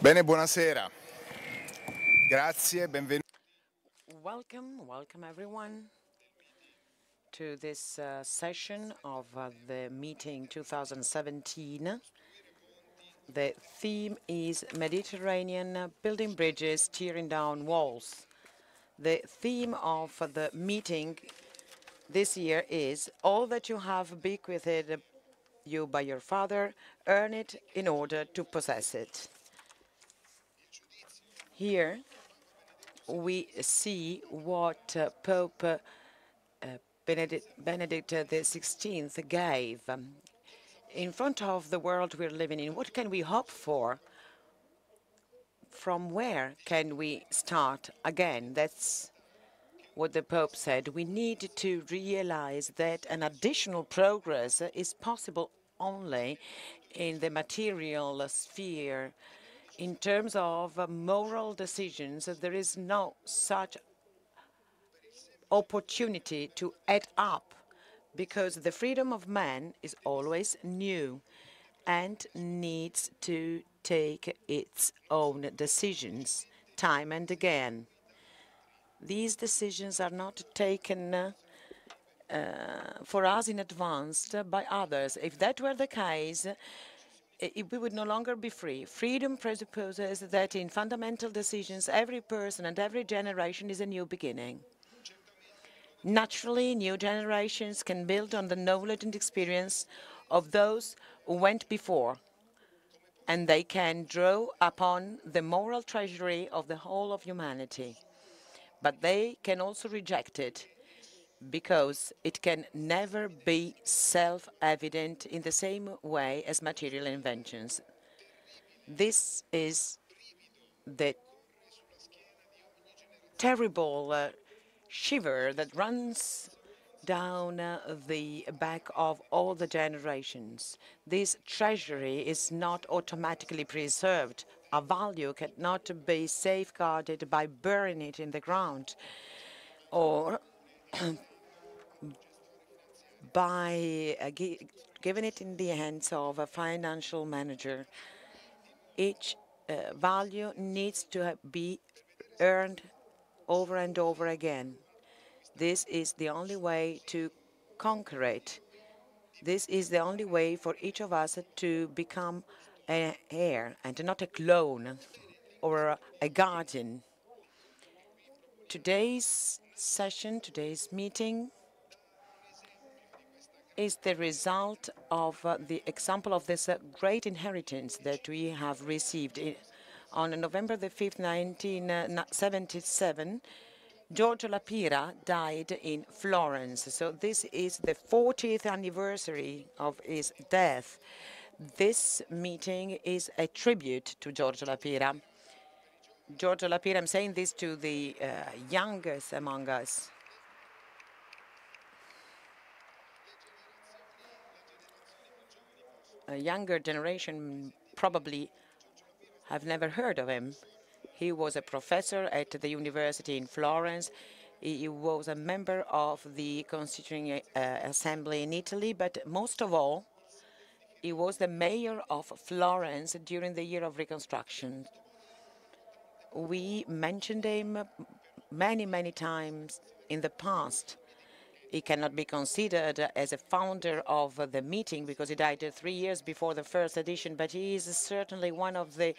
Bene, buonasera. Grazie, benvenuti. Welcome everyone to this session of the meeting 2017. The theme is Mediterranean building bridges, tearing down walls. The theme of the meeting this year is all that you have bequeathed you by your father, earn it in order to possess it. Here we see what Pope Benedict XVI gave in front of the world we're living in. What can we hope for? From where can we start again? That's what the Pope said. We need to realize that an additional progress is possible only in the material sphere. In terms of moral decisions, there is no such opportunity to add up, because the freedom of man is always new and needs to take its own decisions time and again. These decisions are not taken for us in advance by others. If that were the case, we would no longer be free. Freedom presupposes that in fundamental decisions, every person and every generation is a new beginning. Naturally, new generations can build on the knowledge and experience of those who went before, and they can draw upon the moral treasury of the whole of humanity. But they can also reject it, because it can never be self-evident in the same way as material inventions. This is the terrible shiver that runs down the back of all the generations. This treasury is not automatically preserved. A value cannot be safeguarded by burying it in the ground or by giving it in the hands of a financial manager. Each value needs to be earned over and over again. This is the only way to conquer it. This is the only way for each of us to become an heir and not a clone or a guardian. Today's session, today's meeting, is the result of the example of this great inheritance that we have received. On November the 5th, 1977, Giorgio La Pira died in Florence. So this is the 40th anniversary of his death. This meeting is a tribute to Giorgio La Pira. Giorgio La Pira, I'm saying this to the youngest among us. A younger generation probably have never heard of him. He was a professor at the university in Florence. He was a member of the Constituent Assembly in Italy, but most of all, he was the mayor of Florence during the year of reconstruction. We mentioned him many times in the past. He cannot be considered as a founder of the meeting because he died 3 years before the first edition, but he is certainly one of the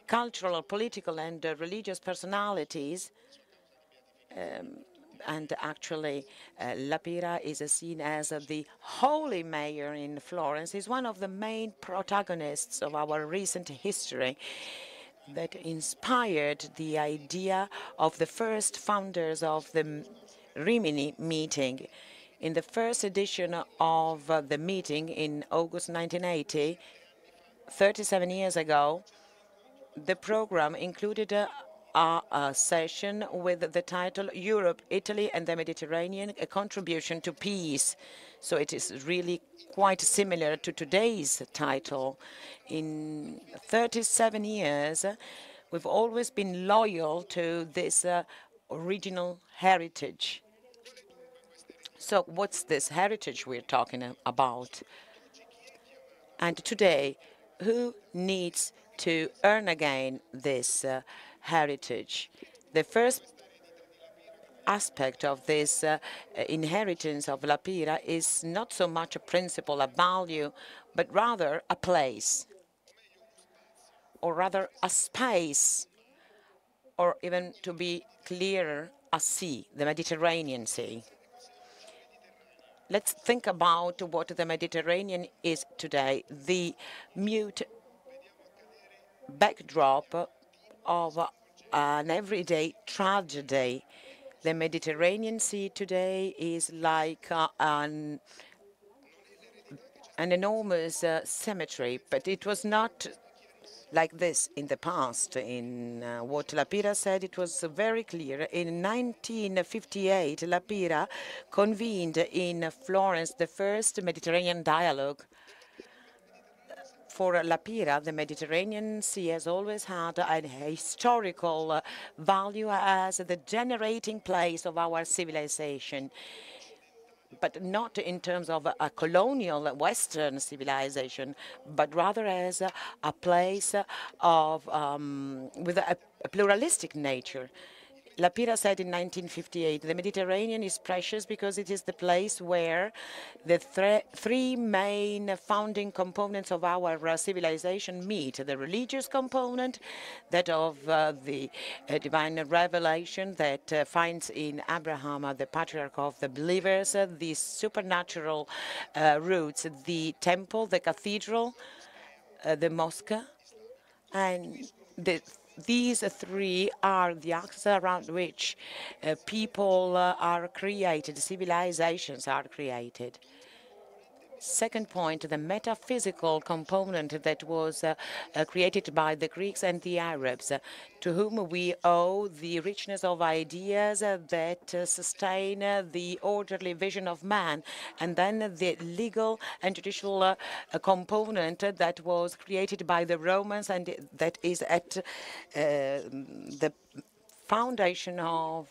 cultural, political, and religious personalities. And actually, La Pira is seen as the holy mayor in Florence. He's one of the main protagonists of our recent history that inspired the idea of the first founders of the Rimini meeting. In the first edition of the meeting in August 1980, 37 years ago, the program included a session with the title Europe, Italy and the Mediterranean, a contribution to peace. So it is really quite similar to today's title. In 37 years, we've always been loyal to this original heritage. So what's this heritage we're talking about? And today, who needs to earn again this heritage. The first aspect of this inheritance of La Pira is not so much a principle, a value, but rather a place, or rather a space, or even to be clearer, a sea, the Mediterranean Sea. Let's think about what the Mediterranean is today, the mute backdrop of an everyday tragedy. The Mediterranean Sea today is like an enormous cemetery, but it was not like this in the past. In what La Pira said, it was very clear. In 1958, La Pira convened in Florence the first Mediterranean dialogue. For La Pira, the Mediterranean Sea has always had a historical value as the generating place of our civilization, but not in terms of a colonial Western civilization, but rather as a place of with a pluralistic nature. La Pira said in 1958, the Mediterranean is precious because it is the place where the three main founding components of our civilization meet: the religious component, that of the divine revelation that finds in Abraham, the patriarch of the believers, the supernatural roots, the temple, the cathedral, the mosque, and these three are the axes around which people are created, civilizations are created. Second point, the metaphysical component that was created by the Greeks and the Arabs, to whom we owe the richness of ideas that sustain the orderly vision of man, and then the legal and judicial component that was created by the Romans and that is at the foundation of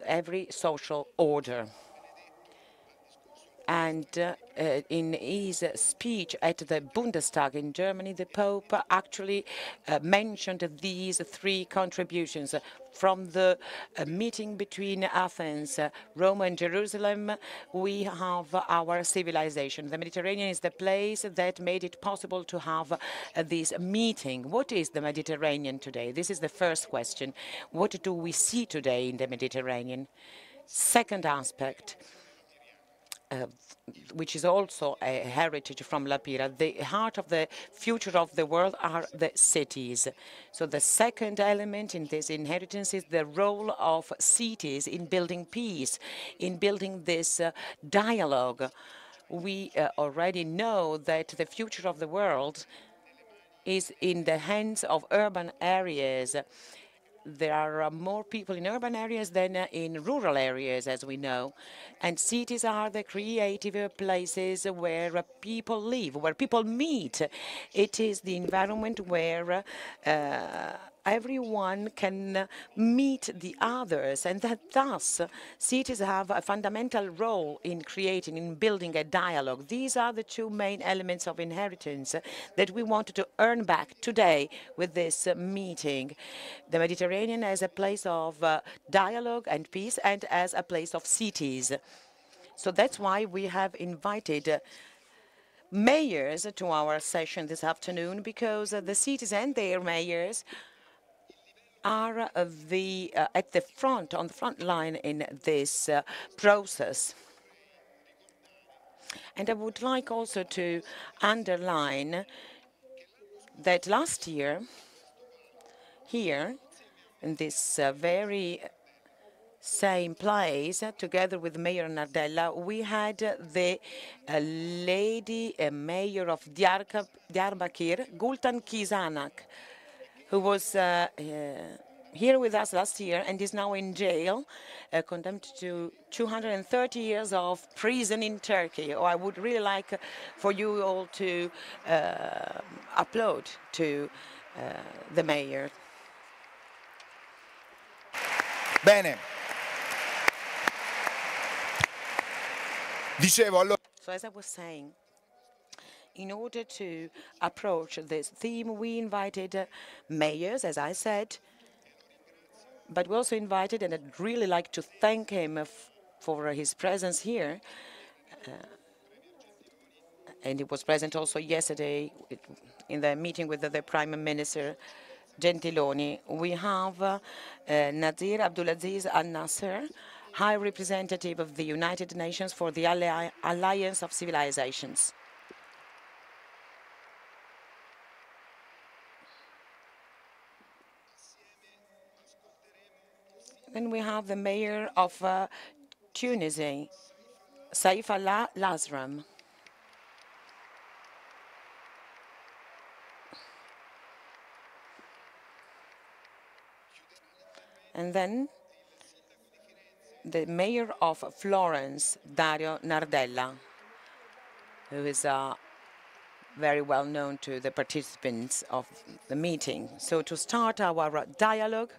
every social order. And in his speech at the Bundestag in Germany, the Pope actually mentioned these three contributions. From the meeting between Athens, Rome and Jerusalem, we have our civilization. The Mediterranean is the place that made it possible to have this meeting. What is the Mediterranean today? This is the first question. What do we see today in the Mediterranean? Second aspect, which is also a heritage from La Pira, the heart of the future of the world are the cities. So the second element in this inheritance is the role of cities in building peace, in building this dialogue. We already know that the future of the world is in the hands of urban areas. There are more people in urban areas than in rural areas, as we know. And cities are the creative places where people live, where people meet. It is the environment where everyone can meet the others, and that thus cities have a fundamental role in creating, in building a dialogue. These are the two main elements of inheritance that we wanted to earn back today with this meeting. The Mediterranean as a place of dialogue and peace, and as a place of cities. So that's why we have invited mayors to our session this afternoon, because the cities and their mayors are at the front, on the front line in this process. And I would like also to underline that last year, here, in this very same place, together with Mayor Nardella, we had the lady mayor of Diyarbakir, Gultan Kizanak, who was here with us last year and is now in jail, condemned to 230 years of prison in Turkey. Oh, I would really like for you all to applaud to the mayor. Bene. Dicevo, allora. So as I was saying, in order to approach this theme, we invited mayors, as I said, but we also invited, and I'd really like to thank him for his presence here. And he was present also yesterday in the meeting with the Prime Minister Gentiloni. We have Nassir Abdulaziz Al-Nasser, High Representative of the United Nations for the Alliance of Civilizations. Then we have the mayor of Tunisi, Saifallah Lasram. And then the mayor of Florence, Dario Nardella, who is very well known to the participants of the meeting. So to start our dialogue,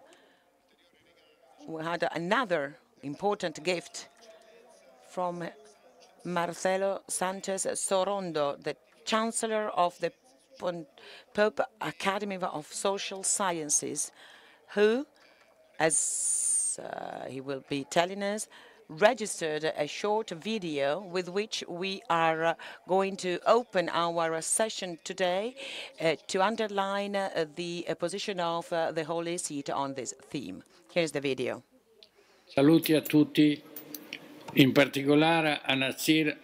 we had another important gift from Marcelo Sanchez Sorondo, the Chancellor of the Pope Academy of Social Sciences, who, as he will be telling us, registered a short video with which we are going to open our session today to underline the position of the Holy Seat on this theme. Here's the video. Saluti a tutti, in particolare a Nassir.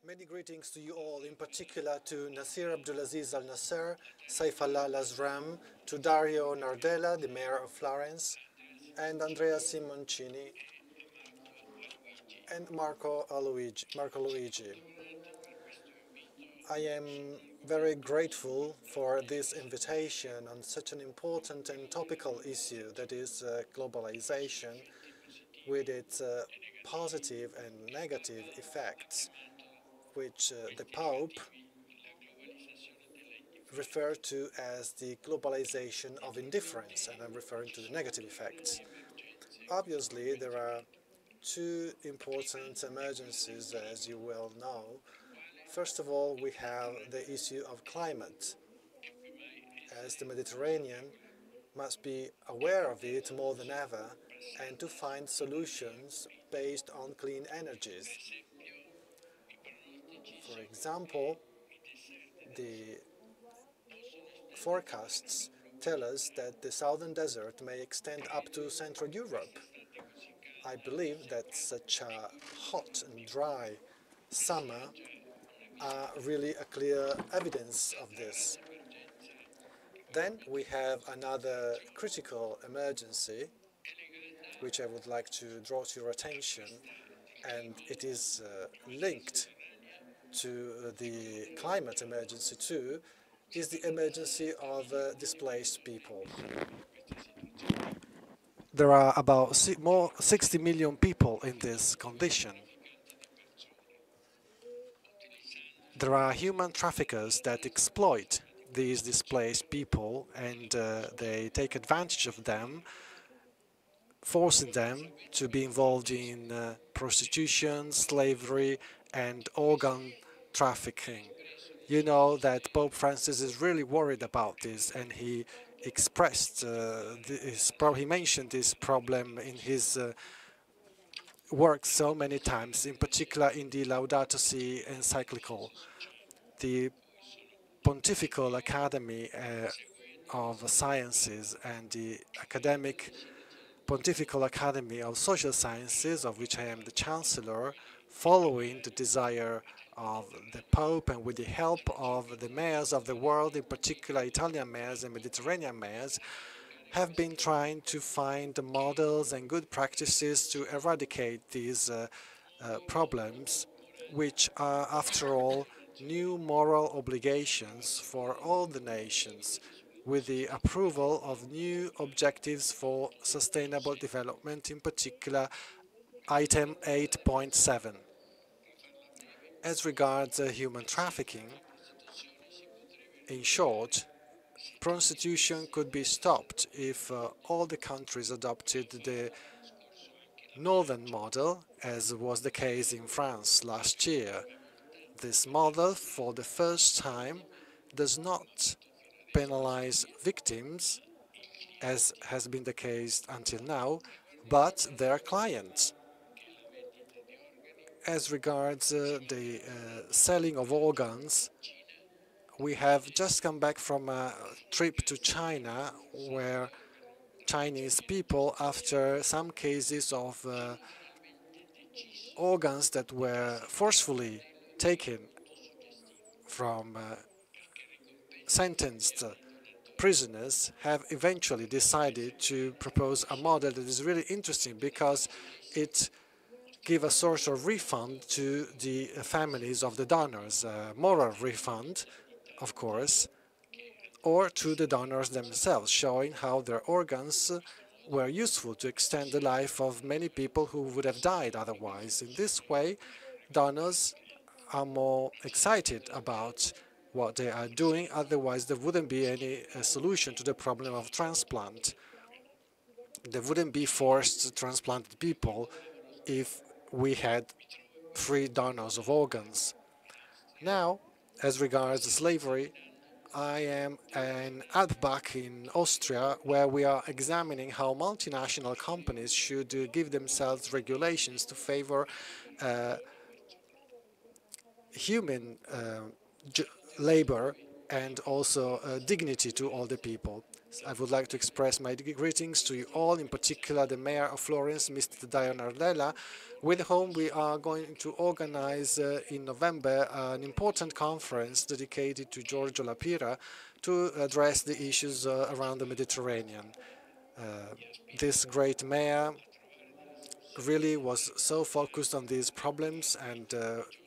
Many greetings to you all, in particular to Nassir Abdulaziz Al-Nasser, Saifallah Lasram, to Dario Nardella, the mayor of Florence, and Andrea Simoncini, and Marco Luigi. I am very grateful for this invitation on such an important and topical issue that is globalization, with its positive and negative effects, which the Pope referred to as the globalization of indifference, and I'm referring to the negative effects. Obviously, there are two important emergencies, as you well know. First of all, we have the issue of climate, as the Mediterranean must be aware of it more than ever and to find solutions based on clean energies. For example, the forecasts tell us that the southern desert may extend up to Central Europe. I believe that such a hot and dry summer are really a clear evidence of this. Then we have another critical emergency, which I would like to draw to your attention, and it is linked to the climate emergency too, is the emergency of displaced people. There are about 60 million people in this condition. There are human traffickers that exploit these displaced people, and they take advantage of them, forcing them to be involved in prostitution, slavery, and organ trafficking. You know that Pope Francis is really worried about this, and he expressed he mentioned this problem in his work so many times, in particular in the Laudato Si encyclical. The Pontifical Academy of Sciences and the Pontifical Academy of Social Sciences, of which I am the Chancellor, following the desire of the Pope and with the help of the mayors of the world, in particular Italian mayors and Mediterranean mayors, have been trying to find models and good practices to eradicate these problems, which are, after all, new moral obligations for all the nations, with the approval of new objectives for sustainable development, in particular item 8.7. As regards human trafficking, in short, prostitution could be stopped if all the countries adopted the northern model, as was the case in France last year, This model, for the first time, does not penalize victims, as has been the case until now, but their clients. As regards the selling of organs, we have just come back from a trip to China where Chinese people, after some cases of organs that were forcefully taken from sentenced prisoners, have eventually decided to propose a model that is really interesting because it gives a sort of refund to the families of the donors, a moral refund, of course, or to the donors themselves, showing how their organs were useful to extend the life of many people who would have died otherwise. In this way, donors are more excited about what they are doing, otherwise there wouldn't be any solution to the problem of transplant. There wouldn't be forced transplanted people if we had free donors of organs. Now, as regards slavery, I am in Alpbach in Austria, where we are examining how multinational companies should give themselves regulations to favor human labor and also dignity to all the people. I would like to express my greetings to you all, in particular the Mayor of Florence, Mr. Dario Nardella, with whom we are going to organize in November an important conference dedicated to Giorgio La Pira to address the issues around the Mediterranean. This great mayor really was so focused on these problems and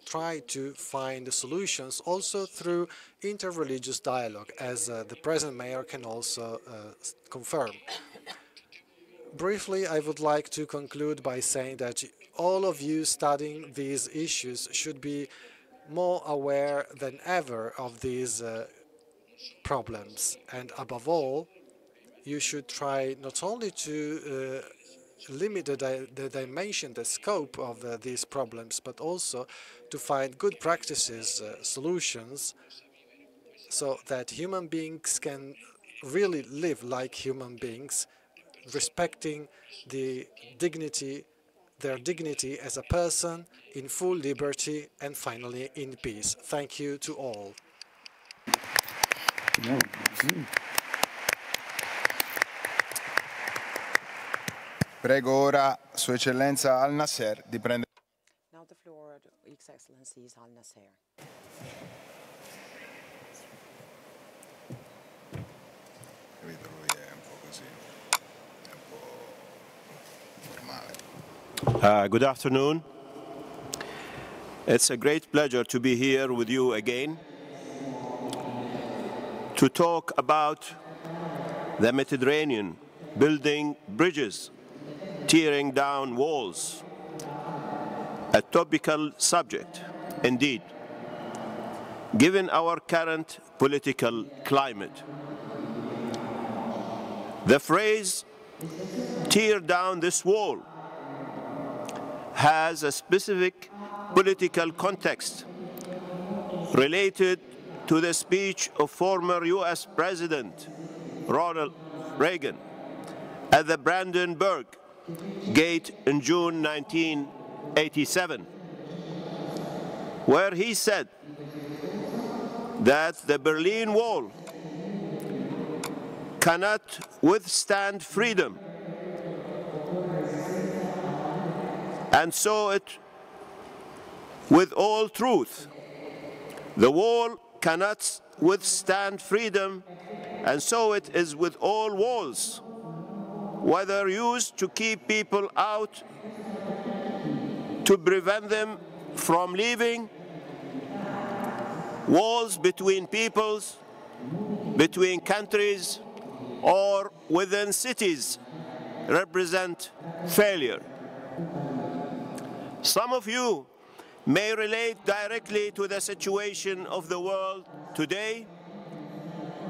tried to find solutions also through interreligious dialogue, as the present mayor can also confirm. Briefly, I would like to conclude by saying that all of you studying these issues should be more aware than ever of these problems. And above all, you should try not only to limit the dimension, the scope of these problems, but also to find good practices, solutions, so that human beings can really live like human beings, respecting the dignity, their dignity as a person, in full liberty, and finally in peace. Thank you to all. Prego ora Sua Eccellenza Al-Nasser di prendere. Now the floor to His Excellency Al-Nasser. Capito, lui è un po' così, è un po' formale. Good afternoon. It's a great pleasure to be here with you again to talk about the Mediterranean, building bridges, tearing down walls, a topical subject indeed, given our current political climate. The phrase, tear down this wall, has a specific political context related to the speech of former US President Ronald Reagan at the Brandenburg Gate in June 1987, where he said that the Berlin Wall cannot withstand freedom, and saw it with all truth. The wall cannot withstand freedom, and so it is with all walls, whether used to keep people out, to prevent them from leaving, walls between peoples, between countries, or within cities represent failure. Some of you may relate directly to the situation of the world today,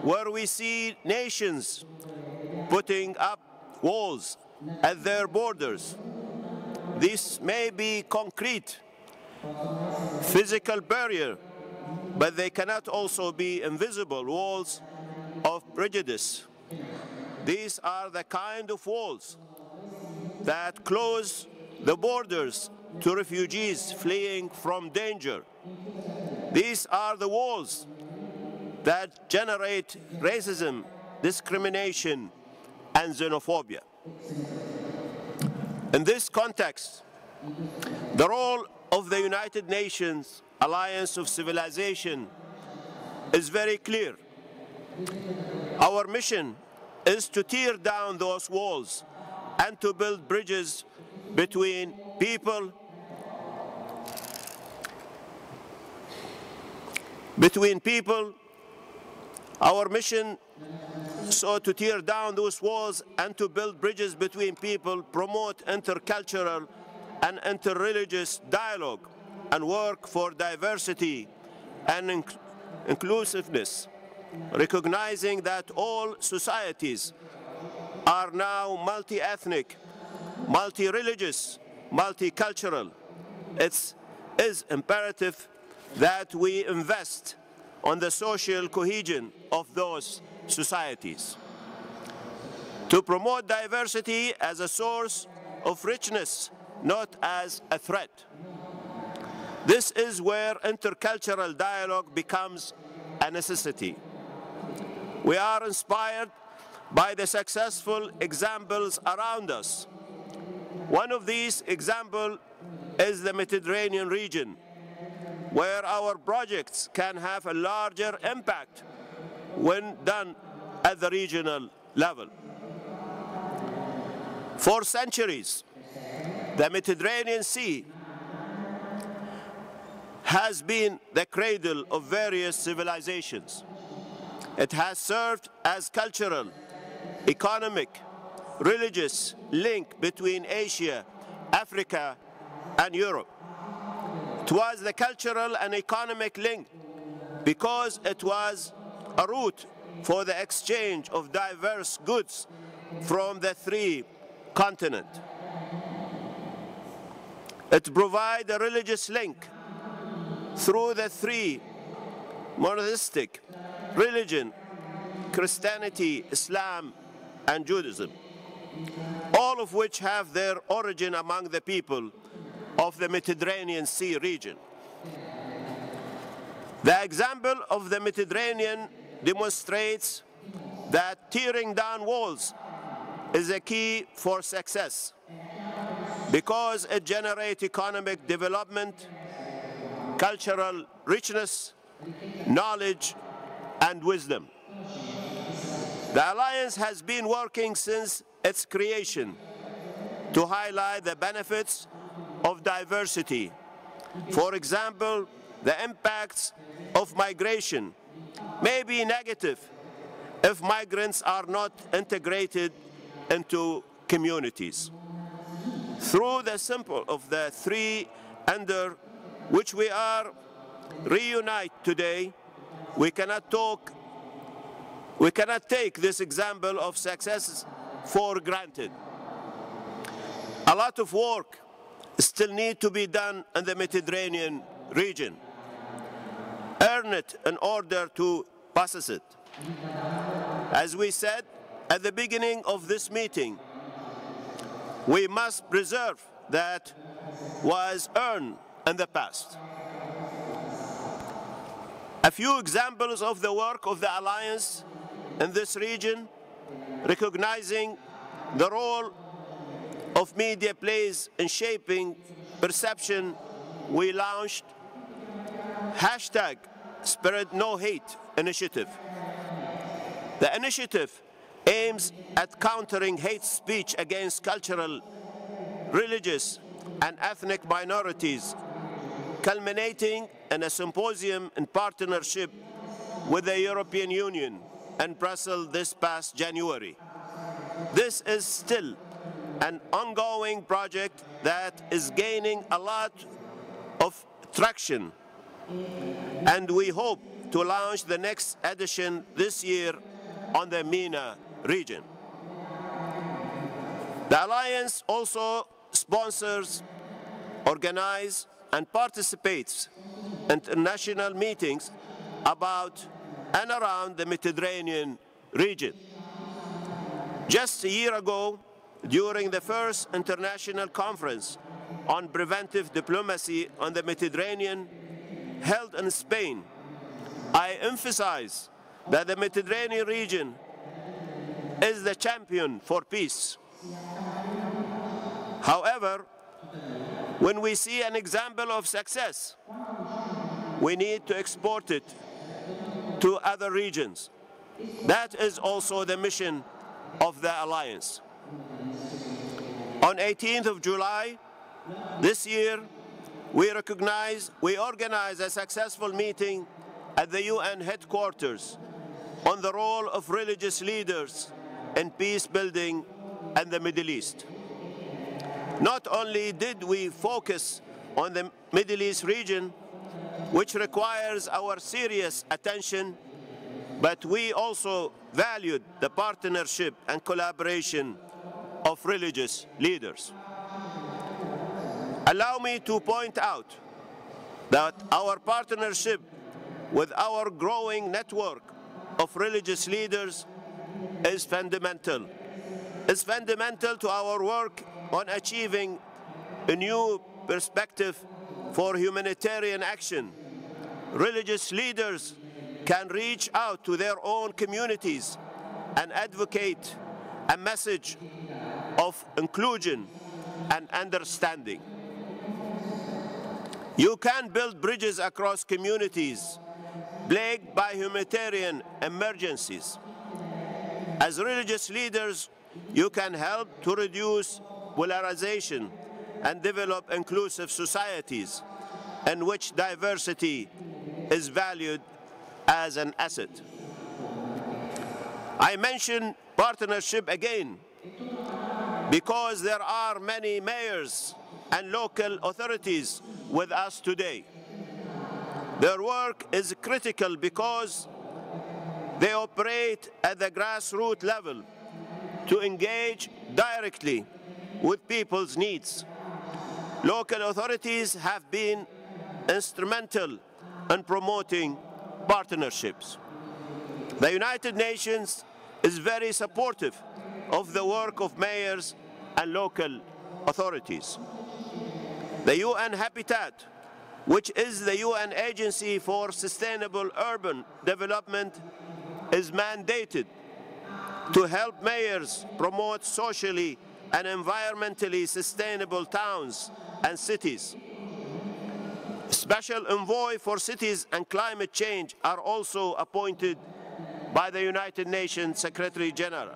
where we see nations putting up walls at their borders. This may be concrete, physical barrier, but they cannot also be invisible walls of prejudice. These are the kind of walls that close the borders to refugees fleeing from danger. These are the walls that generate racism, discrimination, and xenophobia. In this context, the role of the United Nations Alliance of Civilization is very clear. Our mission is to tear down those walls and to build bridges between people, Our mission is to tear down those walls and to build bridges between people, promote intercultural and interreligious dialogue, and work for diversity and inclusiveness, recognizing that all societies are now multi-ethnic, multi-religious, multicultural. It is imperative that we invest on the social cohesion of those societies. To promote diversity as a source of richness, not as a threat. This is where intercultural dialogue becomes a necessity. We are inspired by the successful examples around us. One of these examples is the Mediterranean region, where our projects can have a larger impact when done at the regional level. For centuries, the Mediterranean Sea has been the cradle of various civilizations. It has served as cultural, economic, religious link between Asia, Africa, and Europe. It was the cultural and economic link because it was a route for the exchange of diverse goods from the three continents. It provides a religious link through the three monotheistic religion, Christianity, Islam, and Judaism, all of which have their origin among the people of the Mediterranean Sea region. The example of the Mediterranean demonstrates that tearing down walls is a key for success because it generates economic development, cultural richness, knowledge, and wisdom. The Alliance has been working since its creation to highlight the benefits of diversity. For example, the impacts of migration may be negative if migrants are not integrated into communities. Through the symbol of the three under which we are reunited today, we cannot take this example of success for granted. A lot of work still needs to be done in the Mediterranean region. Earn it in order to possess it. As we said at the beginning of this meeting, we must preserve that was earned in the past. A few examples of the work of the Alliance in this region, recognizing the role of media plays in shaping perception, we launched #SpreadNoHate initiative. The initiative aims at countering hate speech against cultural, religious, and ethnic minorities, culminating in a symposium in partnership with the European Union in Brussels this past January. This is still an ongoing project that is gaining a lot of traction, and we hope to launch the next edition this year on the MENA region. The Alliance also sponsors, organizes, and participates in international meetings about and around the Mediterranean region. Just a year ago, during the first international conference on preventive diplomacy on the Mediterranean held in Spain, I emphasized that the Mediterranean region is the champion for peace. However, when we see an example of success, we need to export it to other regions. That is also the mission of the alliance. On 18th of July this year, we organized a successful meeting at the UN headquarters on the role of religious leaders in peace building in the Middle East. Not only did we focus on the Middle East region, which requires our serious attention, but we also valued the partnership and collaboration of religious leaders. Allow me to point out that our partnership with our growing network of religious leaders is fundamental. It's fundamental to our work on achieving a new perspective for humanitarian action. Religious leaders can reach out to their own communities and advocate a message of inclusion and understanding. You can build bridges across communities plagued by humanitarian emergencies. As religious leaders, you can help to reduce polarization and develop inclusive societies in which diversity is valued as an asset. I mention partnership again because there are many mayors and local authorities with us today. Their work is critical because they operate at the grassroots level to engage directly with people's needs. Local authorities have been instrumental in promoting partnerships. The United Nations is very supportive of the work of mayors and local authorities. The UN Habitat, which is the UN Agency for Sustainable Urban Development, is mandated to help mayors promote socially and environmentally sustainable towns and cities. Special envoy for cities and climate change are also appointed by the United Nations Secretary General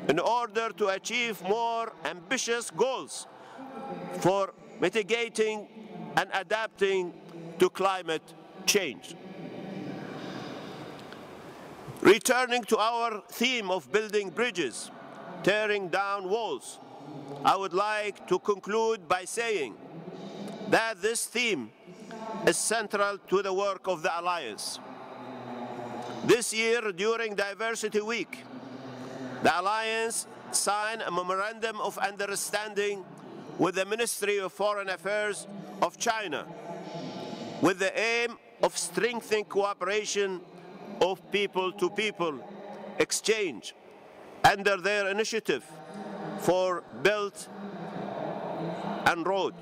in order to achieve more ambitious goals for mitigating and adapting to climate change. Returning to our theme of building bridges, tearing down walls, I would like to conclude by saying that this theme is central to the work of the Alliance. This year, during Diversity Week, the Alliance signed a memorandum of understanding with the Ministry of Foreign Affairs of China, with the aim of strengthening cooperation of people-to-people exchange under their initiative for Belt and Road,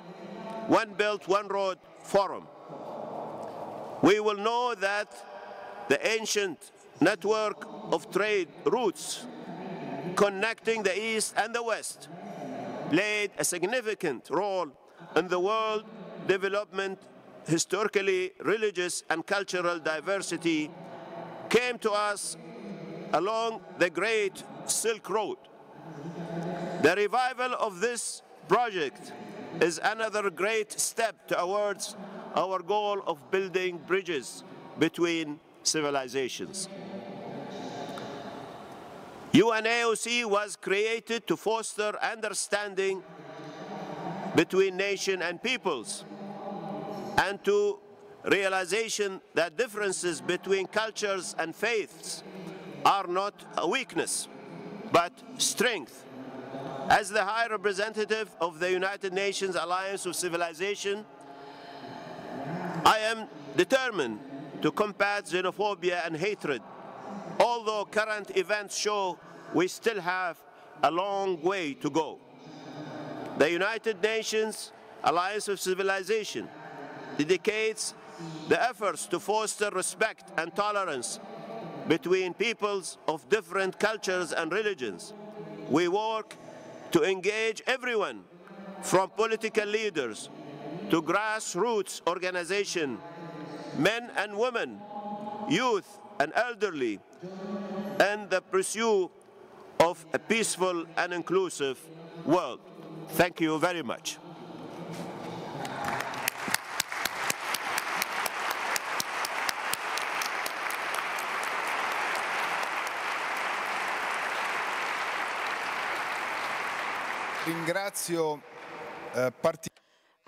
One Belt, One Road Forum. We will know that the ancient network of trade routes connecting the East and the West played a significant role in the world development. Historically, religious and cultural diversity came to us along the Great Silk Road. The revival of this project is another great step towards our goal of building bridges between civilizations. UNAOC was created to foster understanding between nations and peoples, and to realization that differences between cultures and faiths are not a weakness, but strength. As the High Representative of the United Nations Alliance of Civilization, I am determined to combat xenophobia and hatred, although current events show we still have a long way to go. The United Nations Alliance of Civilization dedicates the efforts to foster respect and tolerance between peoples of different cultures and religions. We work to engage everyone, from political leaders to grassroots organizations, men and women, youth and elderly, in the pursuit of a peaceful and inclusive world. Thank you very much. Ringrazio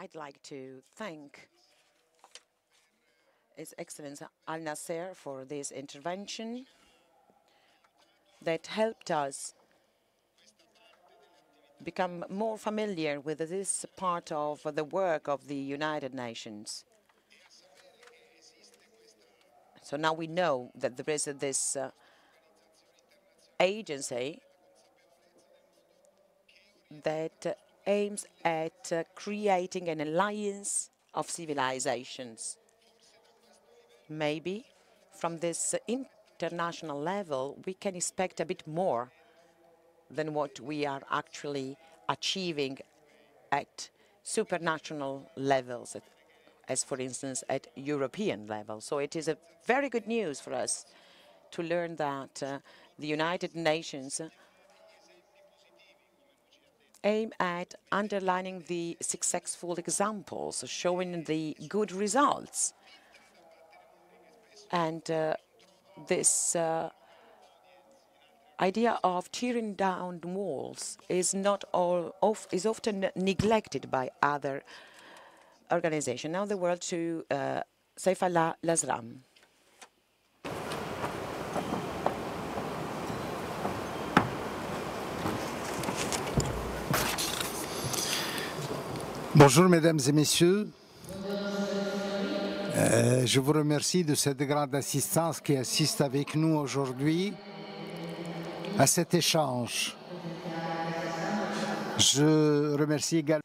I'd like to thank His Excellency Al-Nasser for this intervention that helped us become more familiar with this part of the work of the United Nations. So now we know that there is this agency that aims at creating an alliance of civilizations. Maybe from this international level, we can expect a bit more than what we are actually achieving at supranational levels, as for instance at European level. So it is a very good news for us to learn that the United Nations aim at underlining the successful examples, showing the good results. And this idea of tearing down walls is is often neglected by other organizations. Now the word to Saifallah Lasram. Bonjour mesdames et messieurs. Je vous remercie de cette grande assistance qui assiste avec nous aujourd'hui à cet échange. Je remercie également.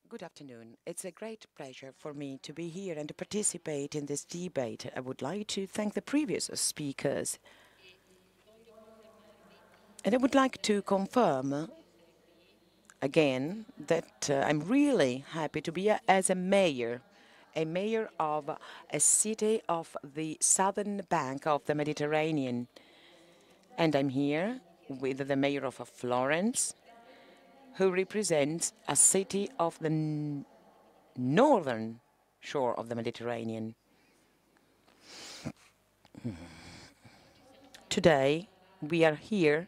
Good afternoon. It's a great pleasure for me to be here and to participate in this debate. I would like to thank the previous speakers. And I would like to confirm again that I'm really happy to be as a mayor of a city of the southern bank of the Mediterranean. And I'm here with the mayor of Florence, who represents a city of the northern shore of the Mediterranean. Today, we are here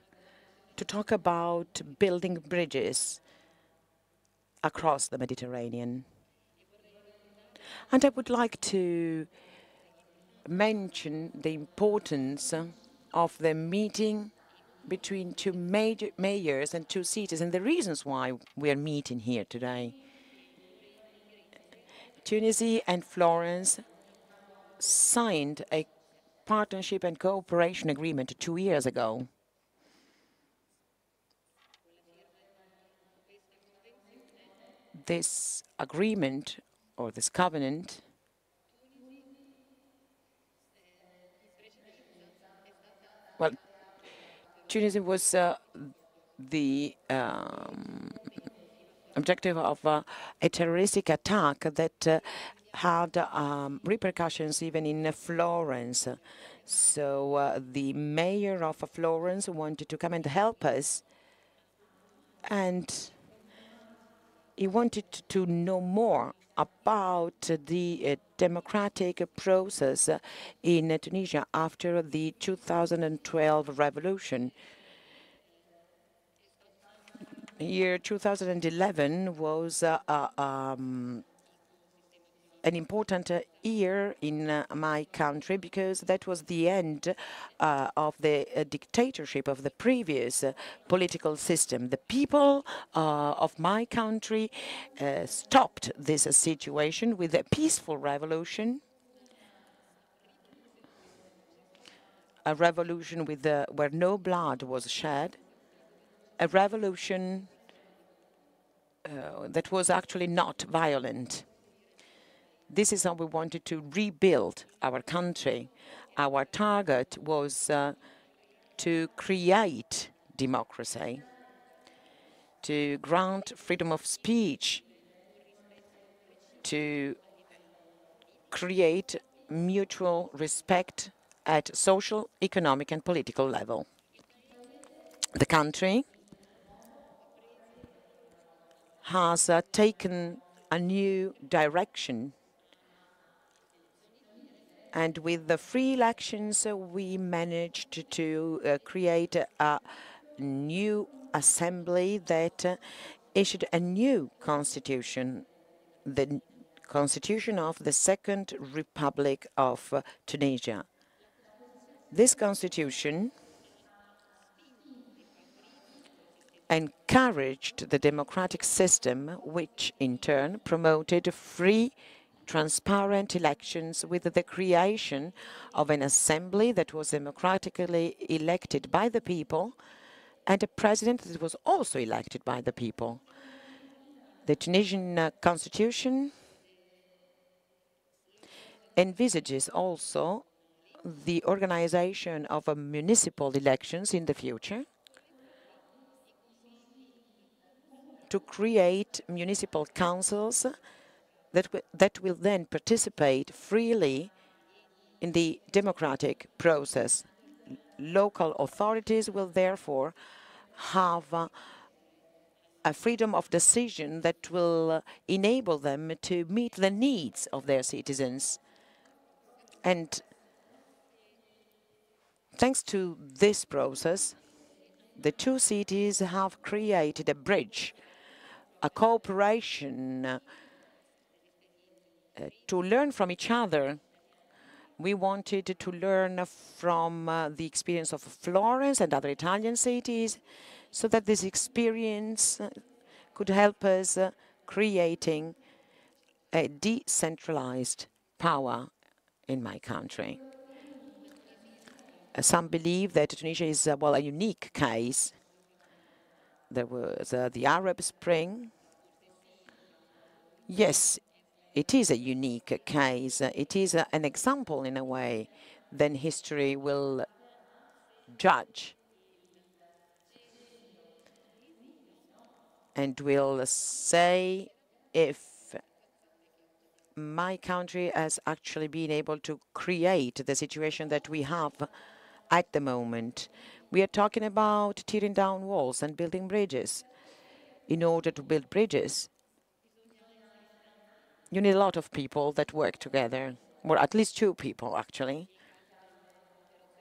to talk about building bridges across the Mediterranean. And I would like to mention the importance of the meeting between two major mayors and two cities and the reasons why we are meeting here today. Tunisia and Florence signed a partnership and cooperation agreement 2 years ago. This agreement, or this covenant, well, Tunisia was the objective of a terroristic attack that had repercussions even in Florence. So the mayor of Florence wanted to come and help us, and he wanted to know more about the democratic process in Tunisia after the 2012 revolution. Year 2011 was an important year in my country, because that was the end of the dictatorship of the previous political system. The people of my country stopped this situation with a peaceful revolution, a revolution with where no blood was shed, a revolution that was actually not violent. This is how we wanted to rebuild our country. Our target was to create democracy, to grant freedom of speech, to create mutual respect at social, economic, and political level. The country has taken a new direction, and with the free elections we managed to create a new assembly that issued a new constitution, the constitution of the Second Republic of Tunisia. This constitution encouraged the democratic system, which in turn promoted free, transparent elections with the creation of an assembly that was democratically elected by the people and a president that was also elected by the people. The Tunisian constitution envisages also the organization of municipal elections in the future, to create municipal councils that will then participate freely in the democratic process. Local authorities will therefore have a freedom of decision that will enable them to meet the needs of their citizens. And thanks to this process, the two cities have created a bridge, a cooperation to learn from each other. We wanted to learn from the experience of Florence and other Italian cities, so that this experience could help us creating a decentralized power in my country. Some believe that Tunisia is, well, a unique case. There was the Arab Spring. Yes, it is a unique case. It is an example, in a way. Then history will judge and will say if my country has actually been able to create the situation that we have at the moment. We are talking about tearing down walls and building bridges. In order to build bridges, you need a lot of people that work together, or at least two people, actually.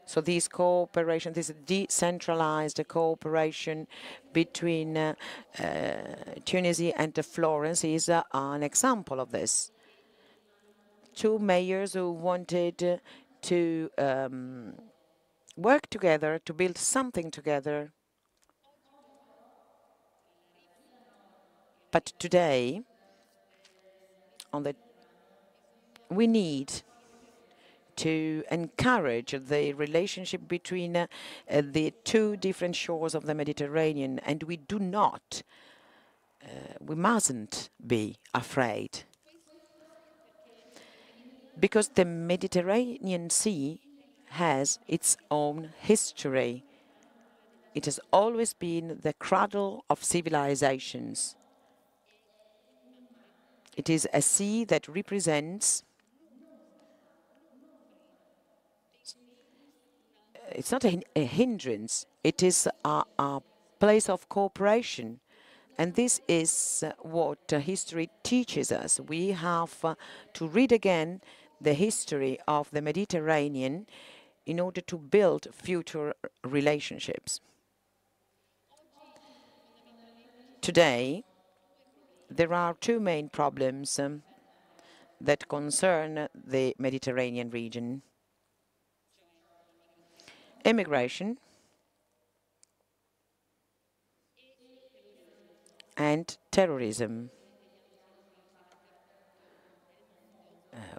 So this cooperation, this decentralized cooperation between Tunisia and Florence is an example of this. Two mayors who wanted to work together, to build something together. But today, we need to encourage the relationship between the two different shores of the Mediterranean, and we mustn't be afraid. Because the Mediterranean Sea has its own history. It has always been the cradle of civilizations. It is a sea that represents, it's not a hindrance, it is a place of cooperation. And this is what history teaches us. We have to read again the history of the Mediterranean in order to build future relationships. Today, there are two main problems. that concern the Mediterranean region. Immigration and terrorism,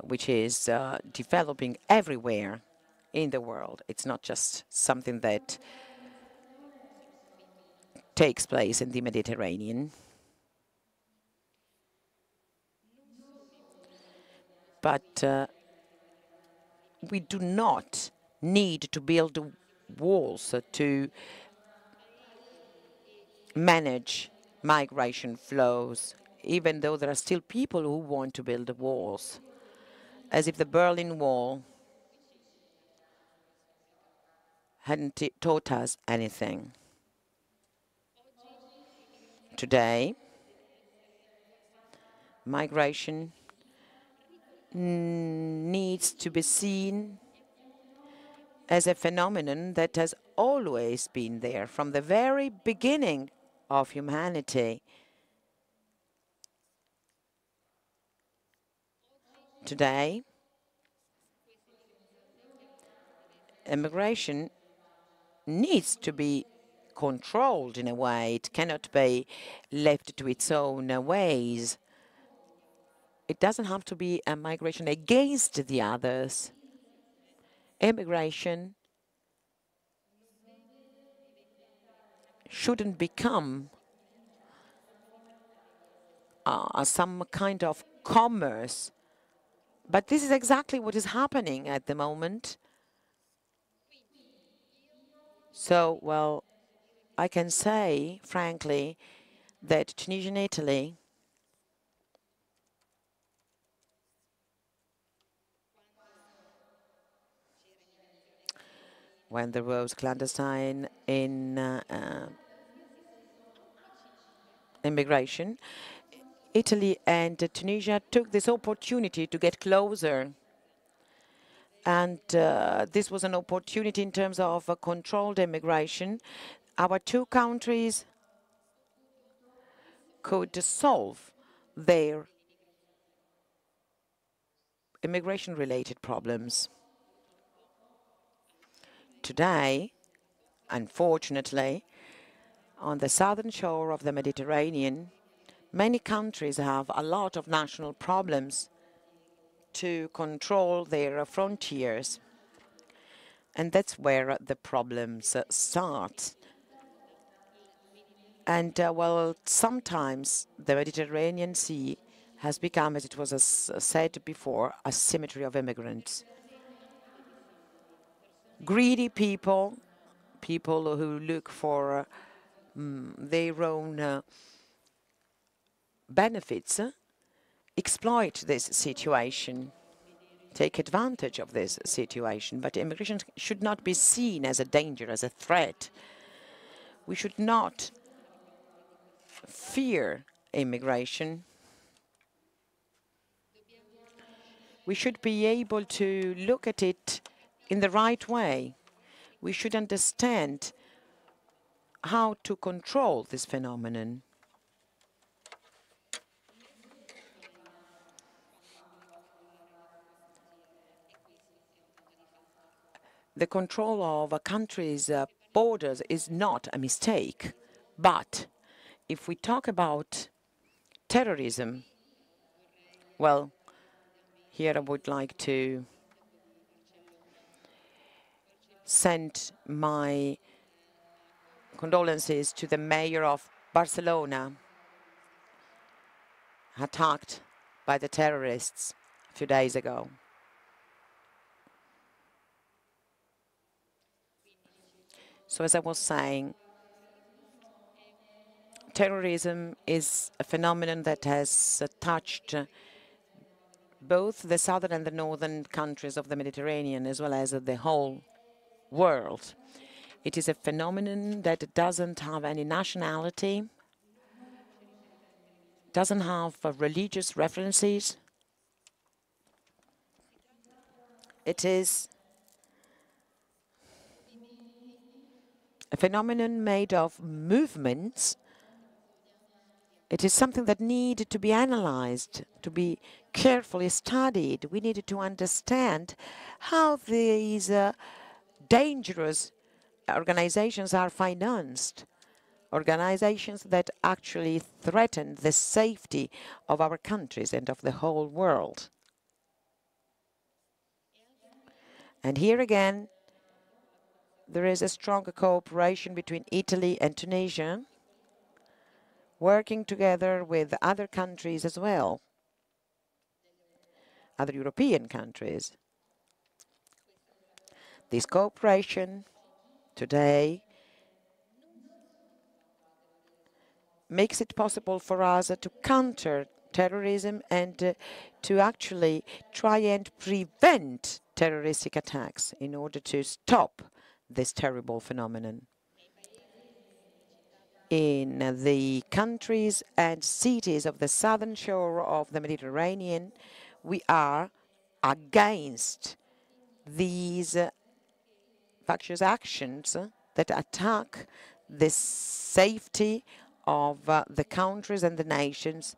which is developing everywhere in the world. It's not just something that takes place in the Mediterranean. But we do not need to build walls to manage migration flows, even though there are still people who want to build walls, as if the Berlin Wall hadn't taught us anything. Today, migration needs to be seen as a phenomenon that has always been there from the very beginning of humanity. Today, immigration needs to be controlled in a way. It cannot be left to its own ways. It doesn't have to be a migration against the others. Immigration shouldn't become some kind of commerce. But this is exactly what is happening at the moment. So, well, I can say, frankly, that Tunisia and Italy when there was clandestine in immigration, Italy and Tunisia took this opportunity to get closer. And this was an opportunity in terms of controlled immigration. Our two countries could solve their immigration-related problems. Today, unfortunately, on the southern shore of the Mediterranean, many countries have a lot of national problems to control their frontiers. And that's where the problems start. And, well, sometimes the Mediterranean Sea has become, as it was said before, a cemetery of immigrants. Greedy people, people who look for their own benefits, exploit this situation, take advantage of this situation. But immigration should not be seen as a danger, as a threat. We should not fear immigration. We should be able to look at it in the right way. We should understand how to control this phenomenon. The control of a country's borders is not a mistake. But if we talk about terrorism, well, here I would like to send my condolences to the mayor of Barcelona, attacked by the terrorists a few days ago. So as I was saying, terrorism is a phenomenon that has touched both the southern and the northern countries of the Mediterranean, as well as the whole world. It is a phenomenon that doesn't have any nationality, doesn't have religious references. It is a phenomenon made of movements It is something that needed to be analyzed, to be carefully studied. We needed to understand how these dangerous organizations are financed, organizations that actually threaten the safety of our countries and of the whole world. And here again, there is a strong cooperation between Italy and Tunisia, working together with other countries as well, other European countries. This cooperation today makes it possible for us to counter terrorism and to actually try and prevent terroristic attacks in order to stop this terrible phenomenon. In the countries and cities of the southern shore of the Mediterranean, we are against these factious actions that attack the safety of the countries and the nations,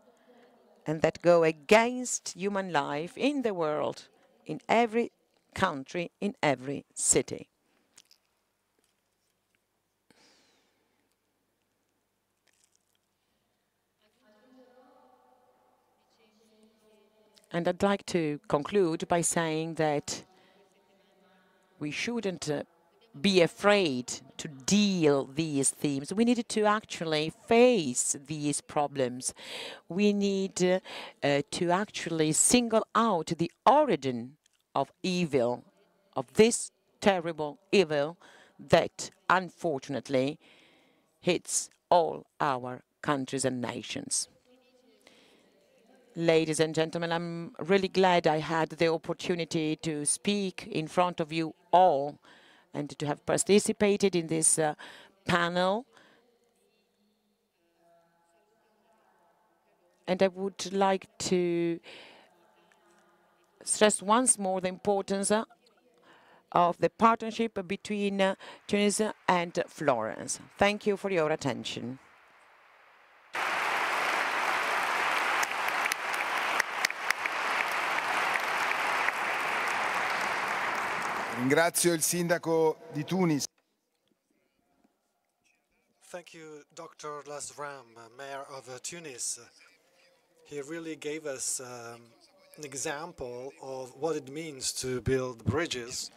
and that go against human life in the world, in every country, in every city. And I'd like to conclude by saying that we shouldn't be afraid to deal these themes. We needed to actually face these problems. We need to actually single out the origin of evil, of this terrible evil that unfortunately hits all our countries and nations. Ladies and gentlemen, I'm really glad I had the opportunity to speak in front of you all and to have participated in this panel. And I would like to stress once more the importance of the partnership between Tunisia and Florence. Thank you for your attention. Ringrazio il sindaco di Tunisi. Thank you, Dr. Lasram, Mayor of Tunis. He really gave us an example of what it means to build bridges.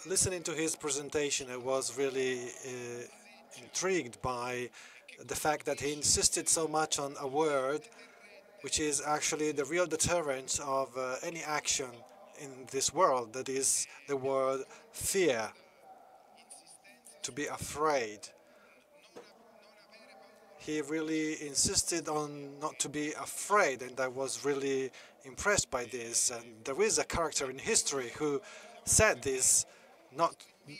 Listening to his presentation, I was really intrigued by the fact that he insisted so much on a word which is actually the real deterrent of any action in this world, that is the word fear, to be afraid. He really insisted on not to be afraid, and I was really impressed by this. And there is a character in history who said this,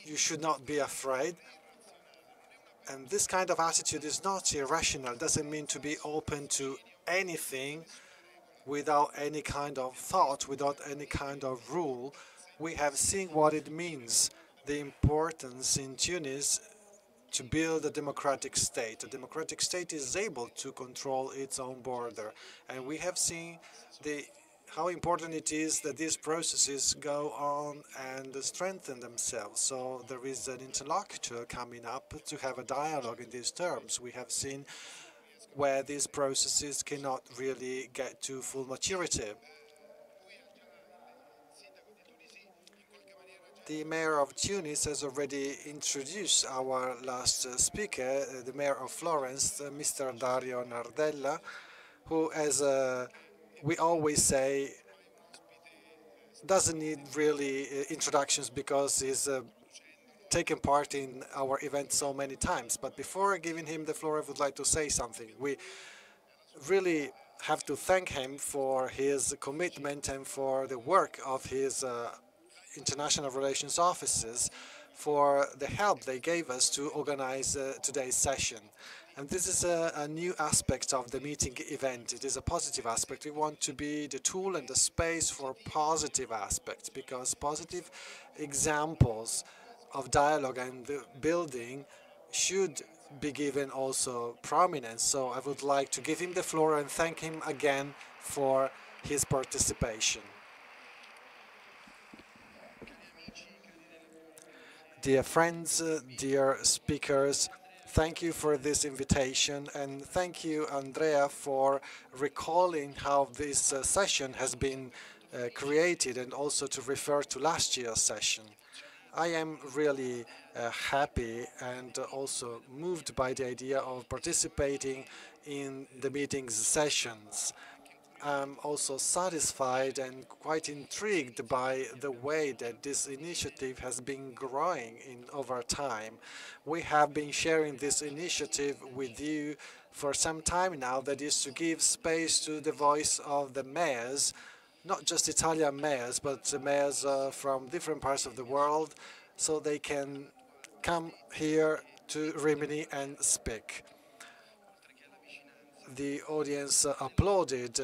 you should not be afraid. And this kind of attitude is not irrational. It doesn't mean to be open to anything without any kind of thought, without any kind of rule. We have seen what it means, the importance in Tunis to build a democratic state. A democratic state is able to control its own border. And we have seen how important it is that these processes go on and strengthen themselves. So there is an interlocutor coming up to have a dialogue in these terms. We have seen where these processes cannot really get to full maturity. The mayor of Tunis has already introduced our last speaker, the mayor of Florence, Mr. Dario Nardella, who, as we always say, doesn't need really introductions because he's taken part in our event so many times. But before giving him the floor, I would like to say something. We really have to thank him for his commitment and for the work of his international relations offices, for the help they gave us to organize today's session. And this is a new aspect of the meeting event. It is a positive aspect. We want to be the tool and the space for positive aspects, because positive examples of dialogue and building should be given also prominence. So I would like to give him the floor and thank him again for his participation. Dear friends, dear speakers, thank you for this invitation, and thank you, Andrea, for recalling how this session has been created, and also to refer to last year's session. I am really happy and also moved by the idea of participating in the meeting's sessions. I'm also satisfied and quite intrigued by the way that this initiative has been growing over time. We have been sharing this initiative with you for some time now, that is to give space to the voice of the mayors, not just Italian mayors, but mayors from different parts of the world, so they can come here to Rimini and speak. The audience applauded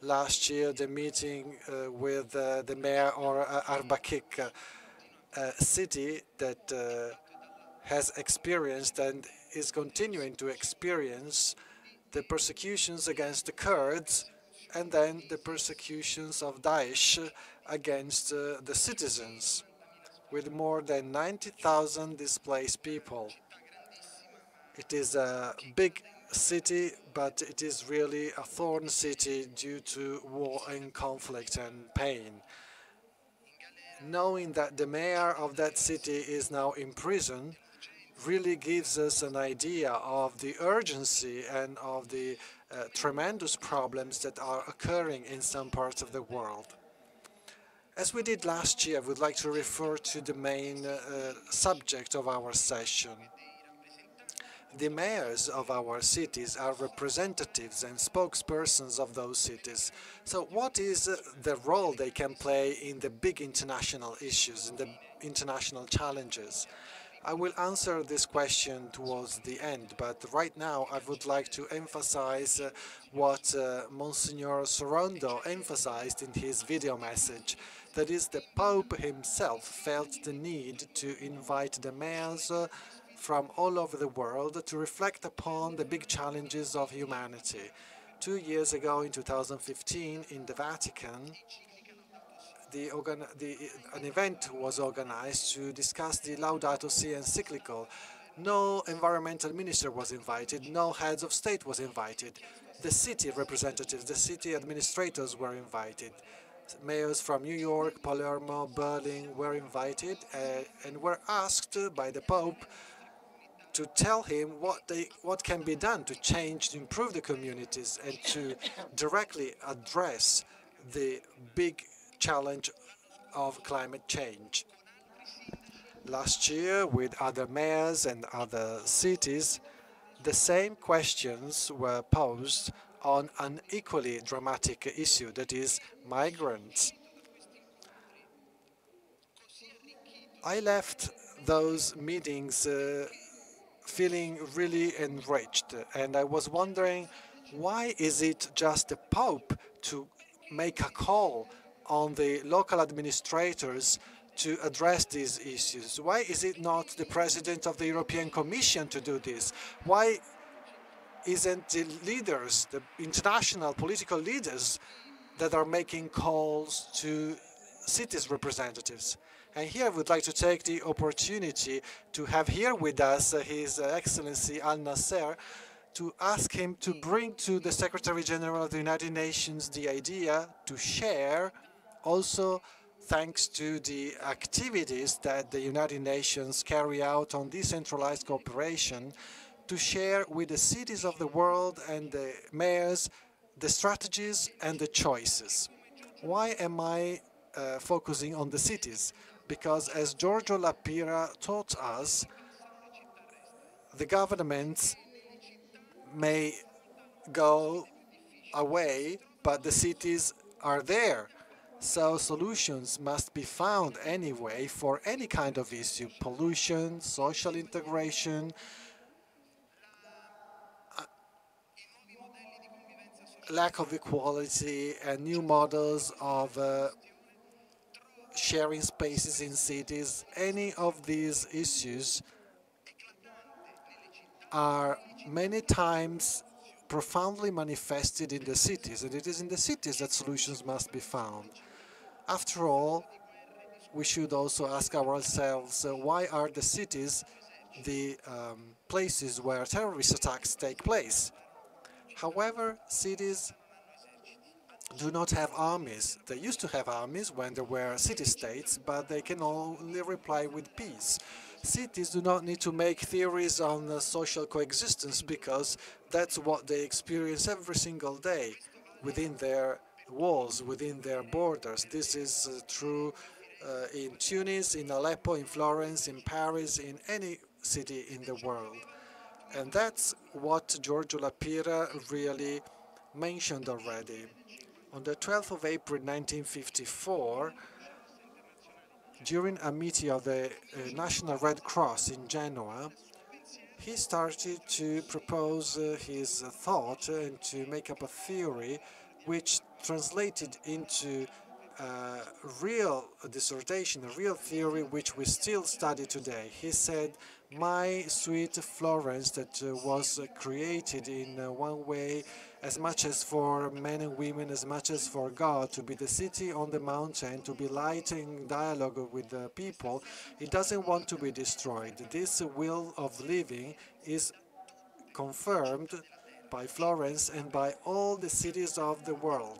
last year the meeting with the mayor of Arbakik, a city that has experienced and is continuing to experience the persecutions against the Kurds and then the persecutions of Daesh against the citizens, with more than 90,000 displaced people. It is a big city, but it is really a thorn city due to war and conflict and pain. Knowing that the mayor of that city is now in prison really gives us an idea of the urgency and of the tremendous problems that are occurring in some parts of the world. As we did last year, I would like to refer to the main subject of our session. The mayors of our cities are representatives and spokespersons of those cities. So what is the role they can play in the big international issues, in the international challenges? I will answer this question towards the end, but right now I would like to emphasize what Monsignor Sorondo emphasized in his video message. That is, the Pope himself felt the need to invite the mayors from all over the world to reflect upon the big challenges of humanity. 2 years ago, in 2015, in the Vatican, an event was organized to discuss the Laudato Si encyclical. No environmental minister was invited, no heads of state was invited. The city representatives, the city administrators were invited. Mayors from New York, Palermo, Berlin were invited and were asked by the Pope to tell him what can be done to change, to improve the communities, and to directly address the big challenge of climate change. Last year, with other mayors and other cities, the same questions were posed on an equally dramatic issue, that is, migrants. I left those meetings feeling really enriched, and I was wondering, why is it just the Pope to make a call on the local administrators to address these issues? Why is it not the President of the European Commission to do this? Why isn't the leaders, the international political leaders, that are making calls to cities' representatives? And here I would like to take the opportunity to have here with us His Excellency Al-Nasser, to ask him to bring to the Secretary General of the United Nations the idea to share, also thanks to the activities that the United Nations carry out on decentralized cooperation, to share with the cities of the world and the mayors the strategies and the choices. Why am I focusing on the cities? Because as Giorgio Lapira taught us, the governments may go away, but the cities are there. So solutions must be found anyway for any kind of issue: pollution, social integration, lack of equality, and new models of sharing spaces in cities. Any of these issues are many times profoundly manifested in the cities, and it is in the cities that solutions must be found. After all, we should also ask ourselves why are the cities the places where terrorist attacks take place. However, cities do not have armies. They used to have armies when there were city-states, but they can only reply with peace. Cities do not need to make theories on social coexistence because that's what they experience every single day within their walls, within their borders. This is true in Tunis, in Aleppo, in Florence, in Paris, in any city in the world. And that's what Giorgio Lapira really mentioned already. On the 12th of April 1954, during a meeting of the National Red Cross in Genoa, he started to propose his thought and to make up a theory which translated into a real dissertation, a real theory which we still study today. He said, "My sweet Florence, that was created in one way as much as for men and women, as much as for God, to be the city on the mountain, to be light in dialogue with the people, it doesn't want to be destroyed. This will of living is confirmed by Florence and by all the cities of the world.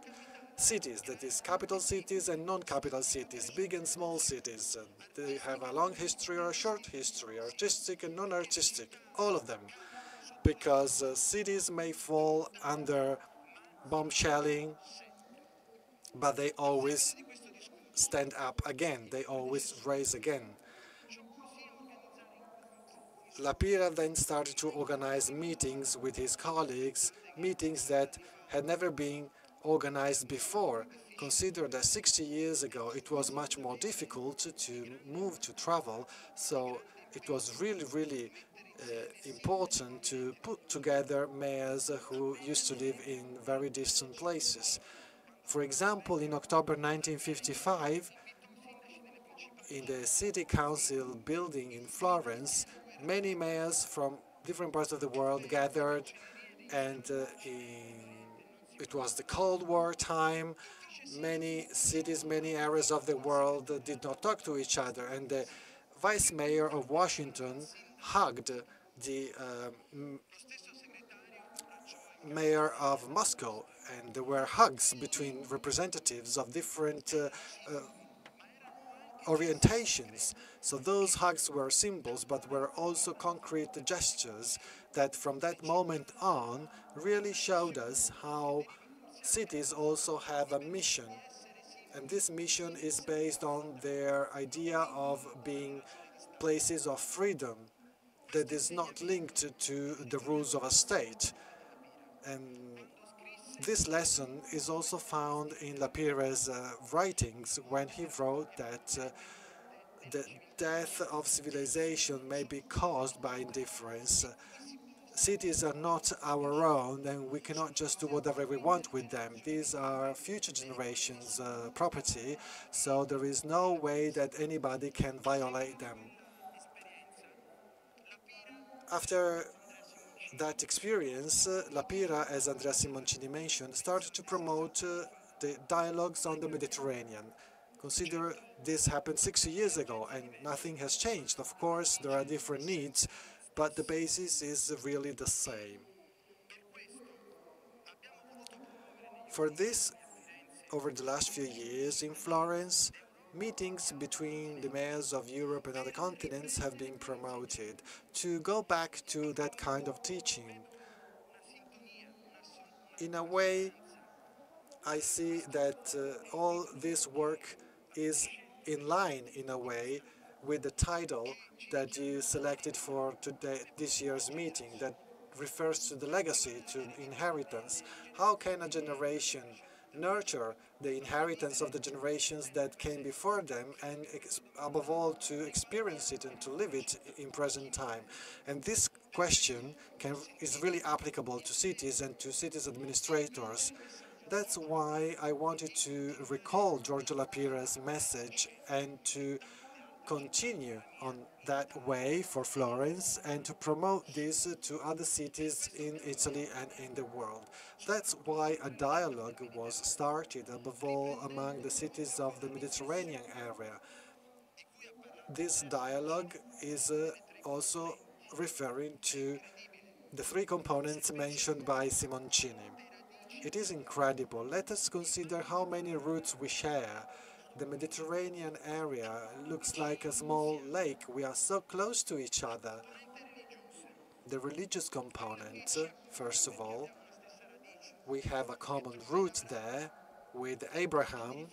Cities, that is, capital cities and non-capital cities, big and small cities. They have a long history or a short history, artistic and non-artistic, all of them. Because cities may fall under bomb shelling, but they always stand up again, they always rise again." Lapira then started to organize meetings with his colleagues, meetings that had never been organized before. Consider that 60 years ago it was much more difficult to move, to travel, so it was really important to put together mayors who used to live in very distant places. For example, in October 1955, in the city council building in Florence, many mayors from different parts of the world gathered, and it was the Cold War time. Many cities, many areas of the world did not talk to each other, and the vice mayor of Washington hugged the mayor of Moscow, and there were hugs between representatives of different orientations. So those hugs were symbols, but were also concrete gestures that from that moment on really showed us how cities also have a mission. And this mission is based on their idea of being places of freedom that is not linked to the rules of a state. And this lesson is also found in Lapira's writings when he wrote that the death of civilization may be caused by indifference. Cities are not our own, and we cannot just do whatever we want with them. These are future generations' property, so there is no way that anybody can violate them. After that experience, Lapira, as Andrea Simoncini mentioned, started to promote the dialogues on the Mediterranean. Consider this happened 60 years ago, and nothing has changed. Of course, there are different needs, but the basis is really the same. For this, over the last few years in Florence, meetings between the mayors of Europe and other continents have been promoted to go back to that kind of teaching. In a way, I see that all this work is in line, in a way, with the title that you selected for this year's meeting, that refers to the legacy, to inheritance. How can a generation nurture the inheritance of the generations that came before them, and above all to experience it and to live it in present time? And this question is really applicable to cities and to cities administrators. That's why I wanted to recall Giorgio Lapira's message and to continue on that way for Florence and to promote this to other cities in Italy and in the world. That's why a dialogue was started, above all among the cities of the Mediterranean area. This dialogue is also referring to the three components mentioned by Simoncini. It is incredible. Let us consider how many roots we share. The Mediterranean area looks like a small lake. We are so close to each other. The religious component, first of all, we have a common root there with Abraham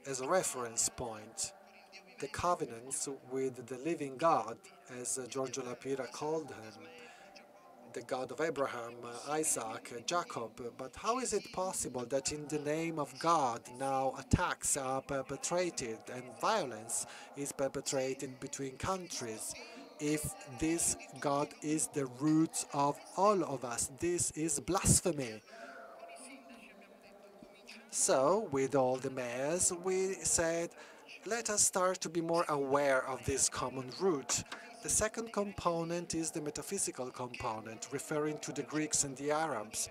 as a reference point. The covenants with the living God, as Giorgio Lapira called him, the God of Abraham, Isaac, Jacob. But how is it possible that in the name of God now attacks are perpetrated and violence is perpetrated between countries? If this God is the root of all of us, this is blasphemy. So, with all the mayors, we said, let us start to be more aware of this common root. The second component is the metaphysical component, referring to the Greeks and the Arabs.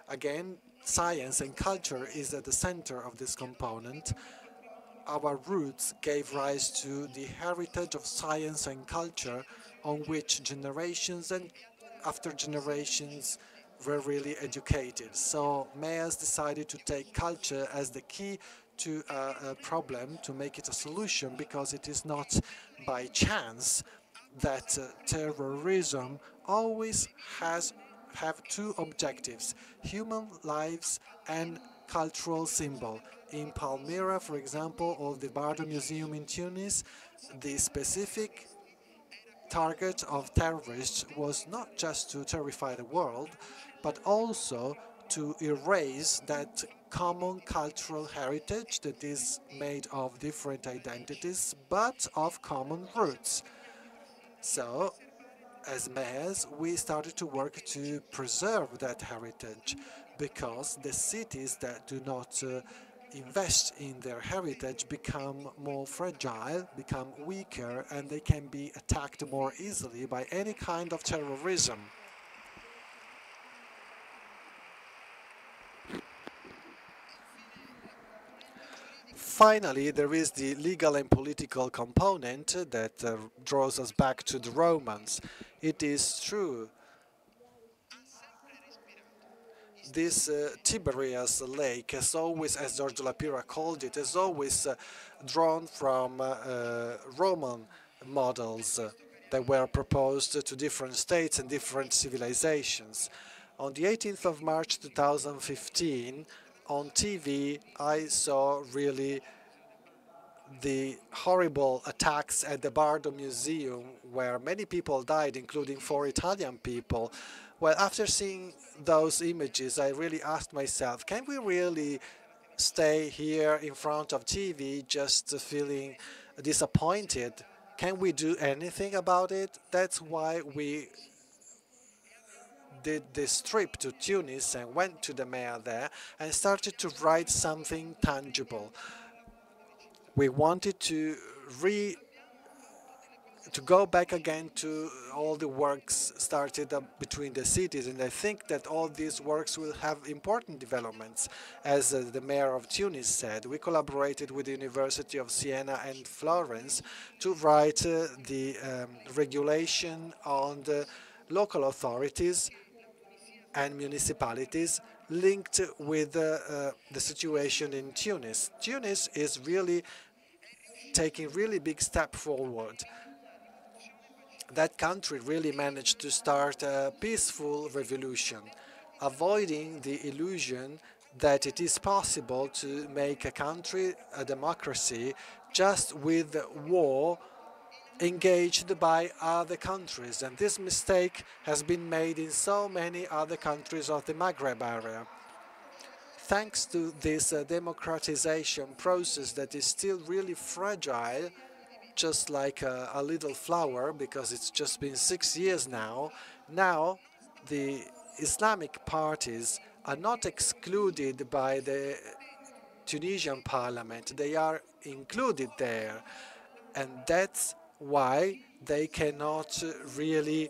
Again, science and culture is at the center of this component. Our roots gave rise to the heritage of science and culture on which generations and after generations were really educated. So mayors decided to take culture as the key to a problem, to make it a solution, because it is not by chance that terrorism always have two objectives: human lives and cultural symbol. In Palmyra, for example, or the Bardo Museum in Tunis, the specific target of terrorists was not just to terrify the world, but also to erase that common cultural heritage that is made of different identities, but of common roots. So, as mayors, we started to work to preserve that heritage, because the cities that do not invest in their heritage become more fragile, become weaker, and they can be attacked more easily by any kind of terrorism. Finally, there is the legal and political component that draws us back to the Romans. It is true, this Tiberias lake has always, as Giorgio Lapira called it, has always drawn from Roman models that were proposed to different states and different civilizations. On the 18th of March 2015, on TV, I saw really the horrible attacks at the Bardo Museum, where many people died, including 4 Italian people. Well, after seeing those images, I really asked myself, can we really stay here in front of TV just feeling disappointed? Can we do anything about it? That's why we did this trip to Tunis and went to the mayor there and started to write something tangible. We wanted to go back again to all the works started up between the cities, and I think that all these works will have important developments. As the mayor of Tunis said, we collaborated with the University of Siena and Florence to write the regulation on the local authorities and municipalities linked with the situation in Tunis. Tunis is really taking really big step forward. That country really managed to start a peaceful revolution, avoiding the illusion that it is possible to make a country a democracy just with war engaged by other countries. And this mistake has been made in so many other countries of the Maghreb area. Thanks to this democratization process that is still really fragile, just like a little flower, because it's just been 6 years now. Now, the Islamic parties are not excluded by the Tunisian parliament. They are included there. And that's why they cannot really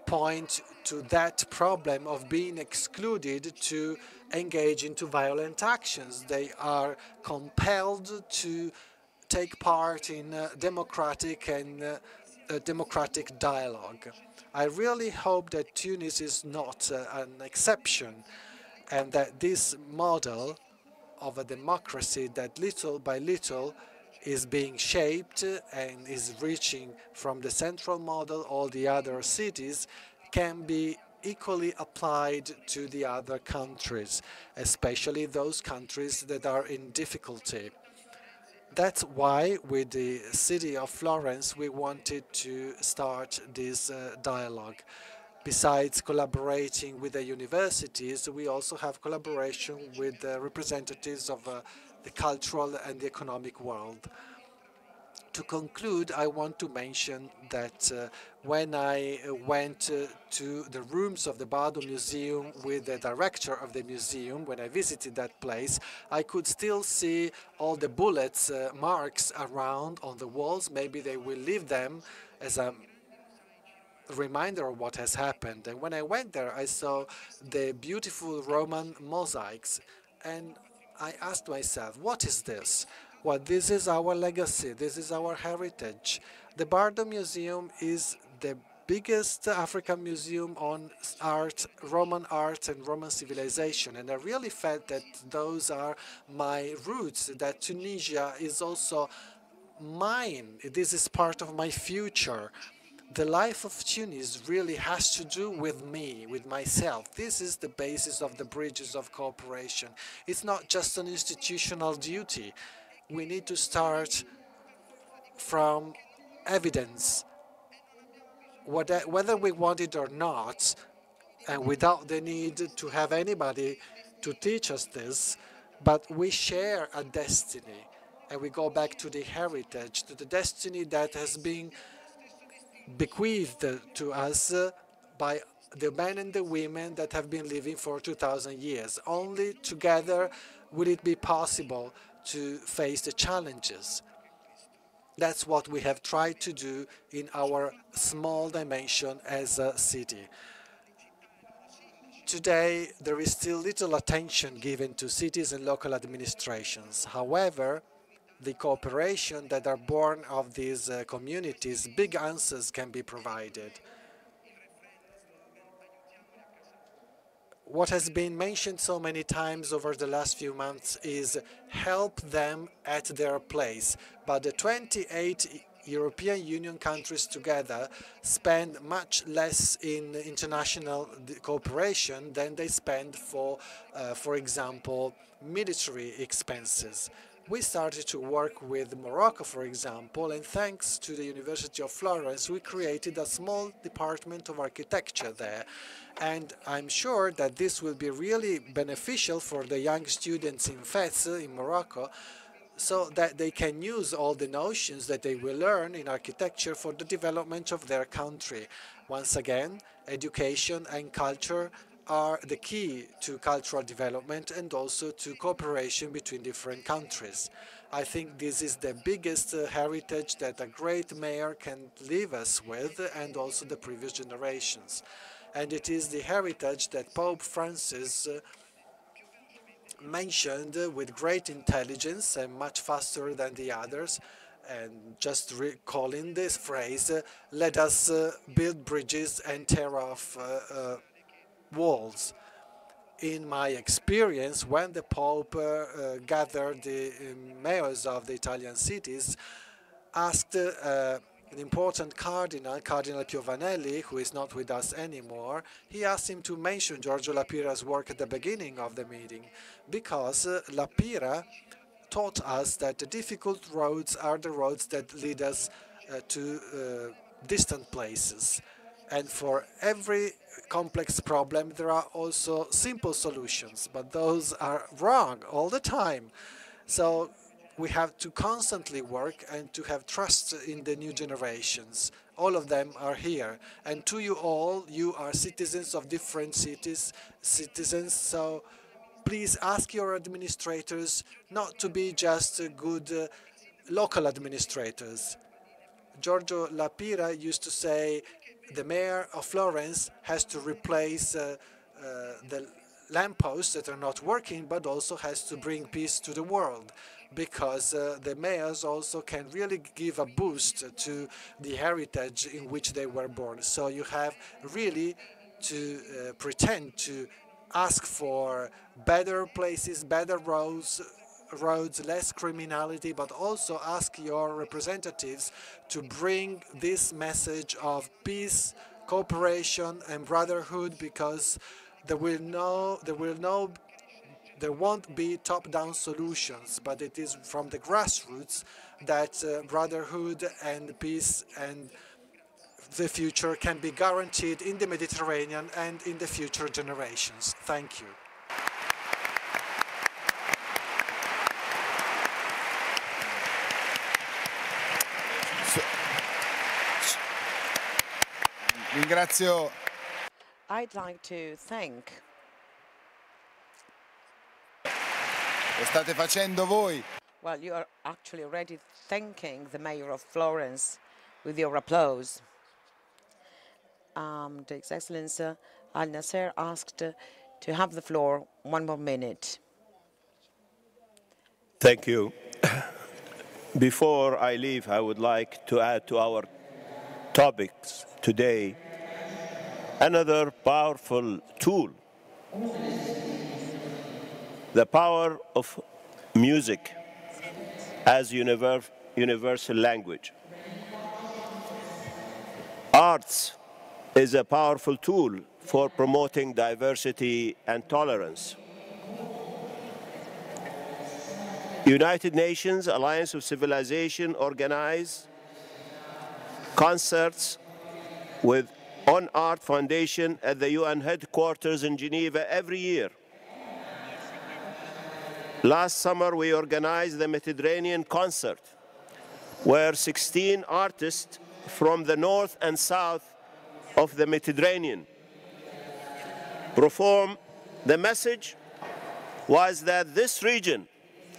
point to that problem of being excluded to engage into violent actions. They are compelled to take part in democratic and democratic dialogue. I really hope that Tunis is not an exception, and that this model of a democracy that little by little is being shaped and is reaching from the central model all the other cities can be equally applied to the other countries, especially those countries that are in difficulty. That's why with the city of Florence we wanted to start this dialogue. Besides collaborating with the universities, we also have collaboration with representatives of the cultural and the economic world. To conclude, I want to mention that when I went to the rooms of the Bardo Museum with the director of the museum, when I visited that place, I could still see all the bullets marks around on the walls. Maybe they will leave them as a reminder of what has happened. And when I went there, I saw the beautiful Roman mosaics, and I asked myself, what is this? Well, this is our legacy, this is our heritage. The Bardo Museum is the biggest African museum on art, Roman art and Roman civilization, and I really felt that those are my roots, that Tunisia is also mine, this is part of my future. The life of Tunis really has to do with me, with myself. This is the basis of the bridges of cooperation. It's not just an institutional duty. We need to start from evidence, whether we want it or not, and without the need to have anybody to teach us this, but we share a destiny, and we go back to the heritage, to the destiny that has been bequeathed to us by the men and the women that have been living for 2,000 years. Only together will it be possible to face the challenges. That's what we have tried to do in our small dimension as a city. Today, there is still little attention given to cities and local administrations. However, the cooperation that are born of these communities, big answers can be provided. What has been mentioned so many times over the last few months is help them at their place. But the 28 European Union countries together spend much less in international cooperation than they spend for example, military expenses. We started to work with Morocco, for example, and thanks to the University of Florence, we created a small department of architecture there. And I'm sure that this will be really beneficial for the young students in Fez, in Morocco, so that they can use all the notions that they will learn in architecture for the development of their country. Once again, education and culture are the key to cultural development and also to cooperation between different countries. I think this is the biggest heritage that a great mayor can leave us with, and also the previous generations. And it is the heritage that Pope Francis mentioned with great intelligence and much faster than the others, and just recalling this phrase, let us build bridges and tear off walls. In my experience, when the Pope gathered the mayors of the Italian cities, asked an important cardinal, Cardinal Piovanelli, who is not with us anymore, he asked him to mention Giorgio Lapira's work at the beginning of the meeting, because Lapira taught us that the difficult roads are the roads that lead us to distant places. And for every complex problem, there are also simple solutions, but those are wrong all the time. So we have to constantly work and to have trust in the new generations. All of them are here. And to you all, you are citizens of different citizens, so please ask your administrators not to be just good local administrators. Giorgio Lapira used to say the mayor of Florence has to replace the lampposts that are not working, but also has to bring peace to the world, because the mayors also can really give a boost to the heritage in which they were born. So you have really to pretend to ask for better places, better roads, less criminality, but also ask your representatives to bring this message of peace, cooperation, and brotherhood, because there won't be top-down solutions, but it is from the grassroots that brotherhood and peace and the future can be guaranteed in the Mediterranean and in the future generations. Thank you. Ringrazio. I'd like to thank. Lo state facendo voi. Well, you are actually already thanking the mayor of Florence with your applause. His Excellency Al-Nasser asked to have the floor 1 more minute. Thank you. Before I leave, I would like to add to our topics today another powerful tool, the power of music as universal language. Arts is a powerful tool for promoting diversity and tolerance. United Nations Alliance of Civilization organize concerts with On Art Foundation at the UN headquarters in Geneva every year. Last summer, we organized the Mediterranean Concert, where 16 artists from the north and south of the Mediterranean performed. The message was that this region,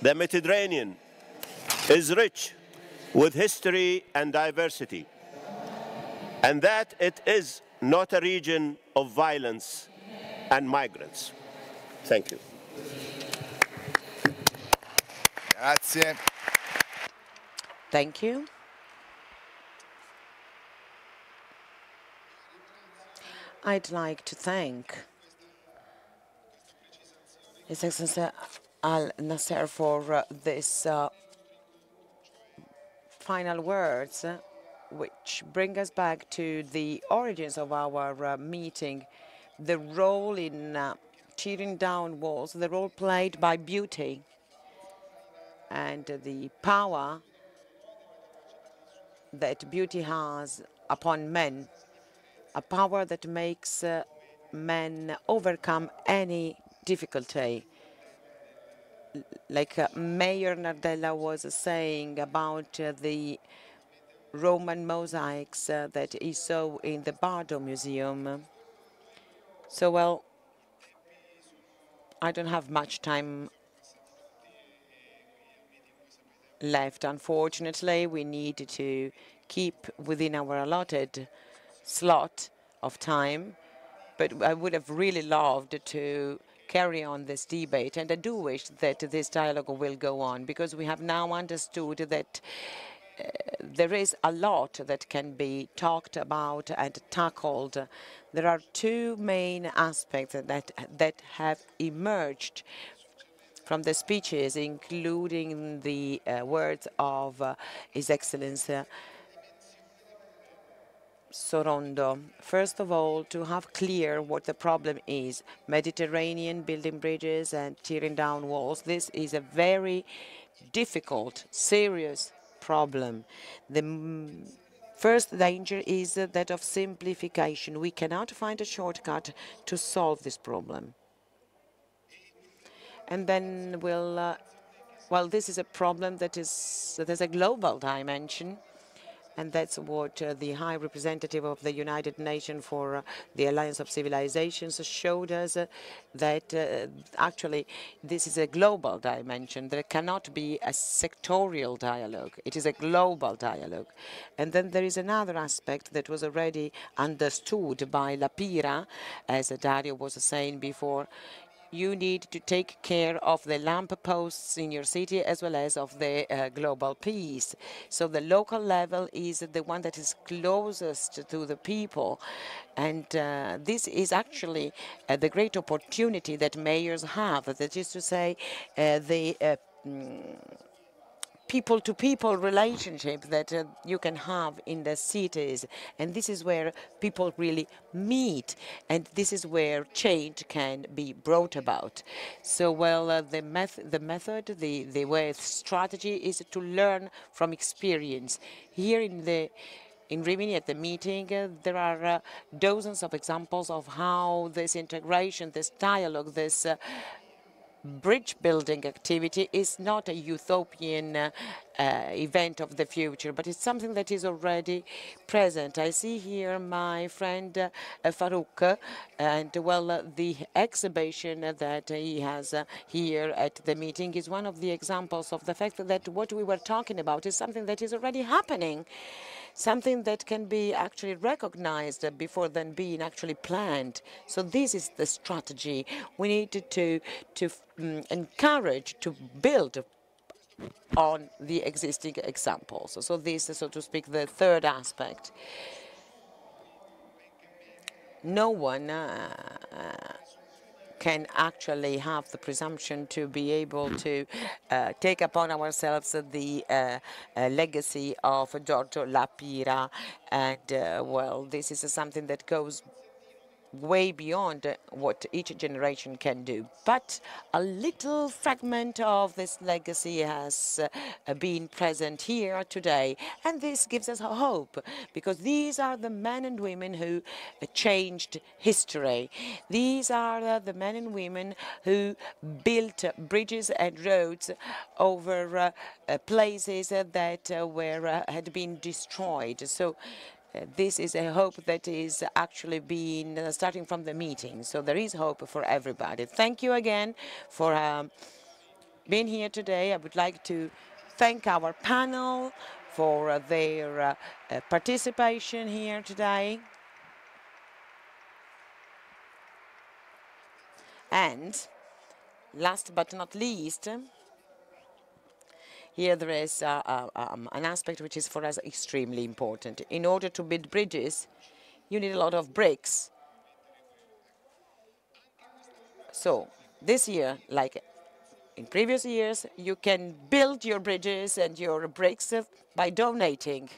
the Mediterranean, is rich with history and diversity, and that it is not a region of violence and migrants. Thank you. Grazie. Thank you. I'd like to thank His Excellency Al-Nasser for this final words, which bring us back to the origins of our meeting, the role in tearing down walls, the role played by beauty, and the power that beauty has upon men, a power that makes men overcome any difficulty. Like Mayor Nardella was saying about the Roman mosaics that he saw in the Bardo Museum. So, well, I don't have much time left. Unfortunately, we need to keep within our allotted slot of time, but I would have really loved to carry on this debate, and I do wish that this dialogue will go on, because we have now understood that there is a lot that can be talked about and tackled. There are two main aspects that have emerged from the speeches, including the words of His Excellency Sorondo. First of all, to have clear what the problem is. Mediterranean, building bridges and tearing down walls. This is a very difficult, serious problem. The first danger is that of simplification. We cannot find a shortcut to solve this problem. And then well, this is a problem that has a global dimension. And that's what the High Representative of the United Nations for the Alliance of Civilizations showed us, that actually this is a global dimension. There cannot be a sectorial dialogue. It is a global dialogue. And then there is another aspect that was already understood by La Pira, as Dario was saying before. You need to take care of the lamp posts in your city as well as of the global peace. So the local level is the one that is closest to the people. And this is actually the great opportunity that mayors have, that is to say, the people-to-people relationship that you can have in the cities. And this is where people really meet. And this is where change can be brought about. So, well, the way strategy is to learn from experience. Here in Rimini at the meeting, there are dozens of examples of how this integration, this dialogue, this bridge building activity is not a utopian event of the future, but it's something that is already present. I see here my friend Farouk, and well, the exhibition that he has here at the meeting is one of the examples of the fact that what we were talking about is something that is already happening, something that can be actually recognized before then being actually planned. So this is the strategy. We need to encourage, to build on the existing examples. So this is, so to speak, the third aspect. No one can actually have the presumption to be able to take upon ourselves the legacy of Giorgio La Pira. And, well, this is something that goes way beyond what each generation can do. But a little fragment of this legacy has been present here today, and this gives us hope, because these are the men and women who changed history. These are the men and women who built bridges and roads over places that had been destroyed. So this is a hope that is actually being starting from the meeting. So there is hope for everybody. Thank you again for being here today. I would like to thank our panel for their participation here today. And last but not least, here there is an aspect which is for us extremely important. In order to build bridges, you need a lot of bricks. So this year, like in previous years, you can build your bridges and your bricks by donating.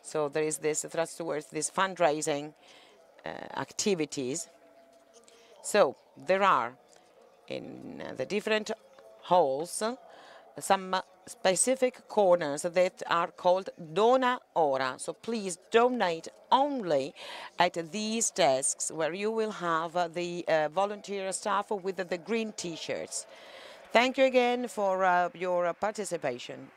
So there is this thrust towards this fundraising activities. So there are in the different halls some specific corners that are called Dona Ora. So please donate only at these desks, where you will have the volunteer staff with the green T-shirts. Thank you again for your participation.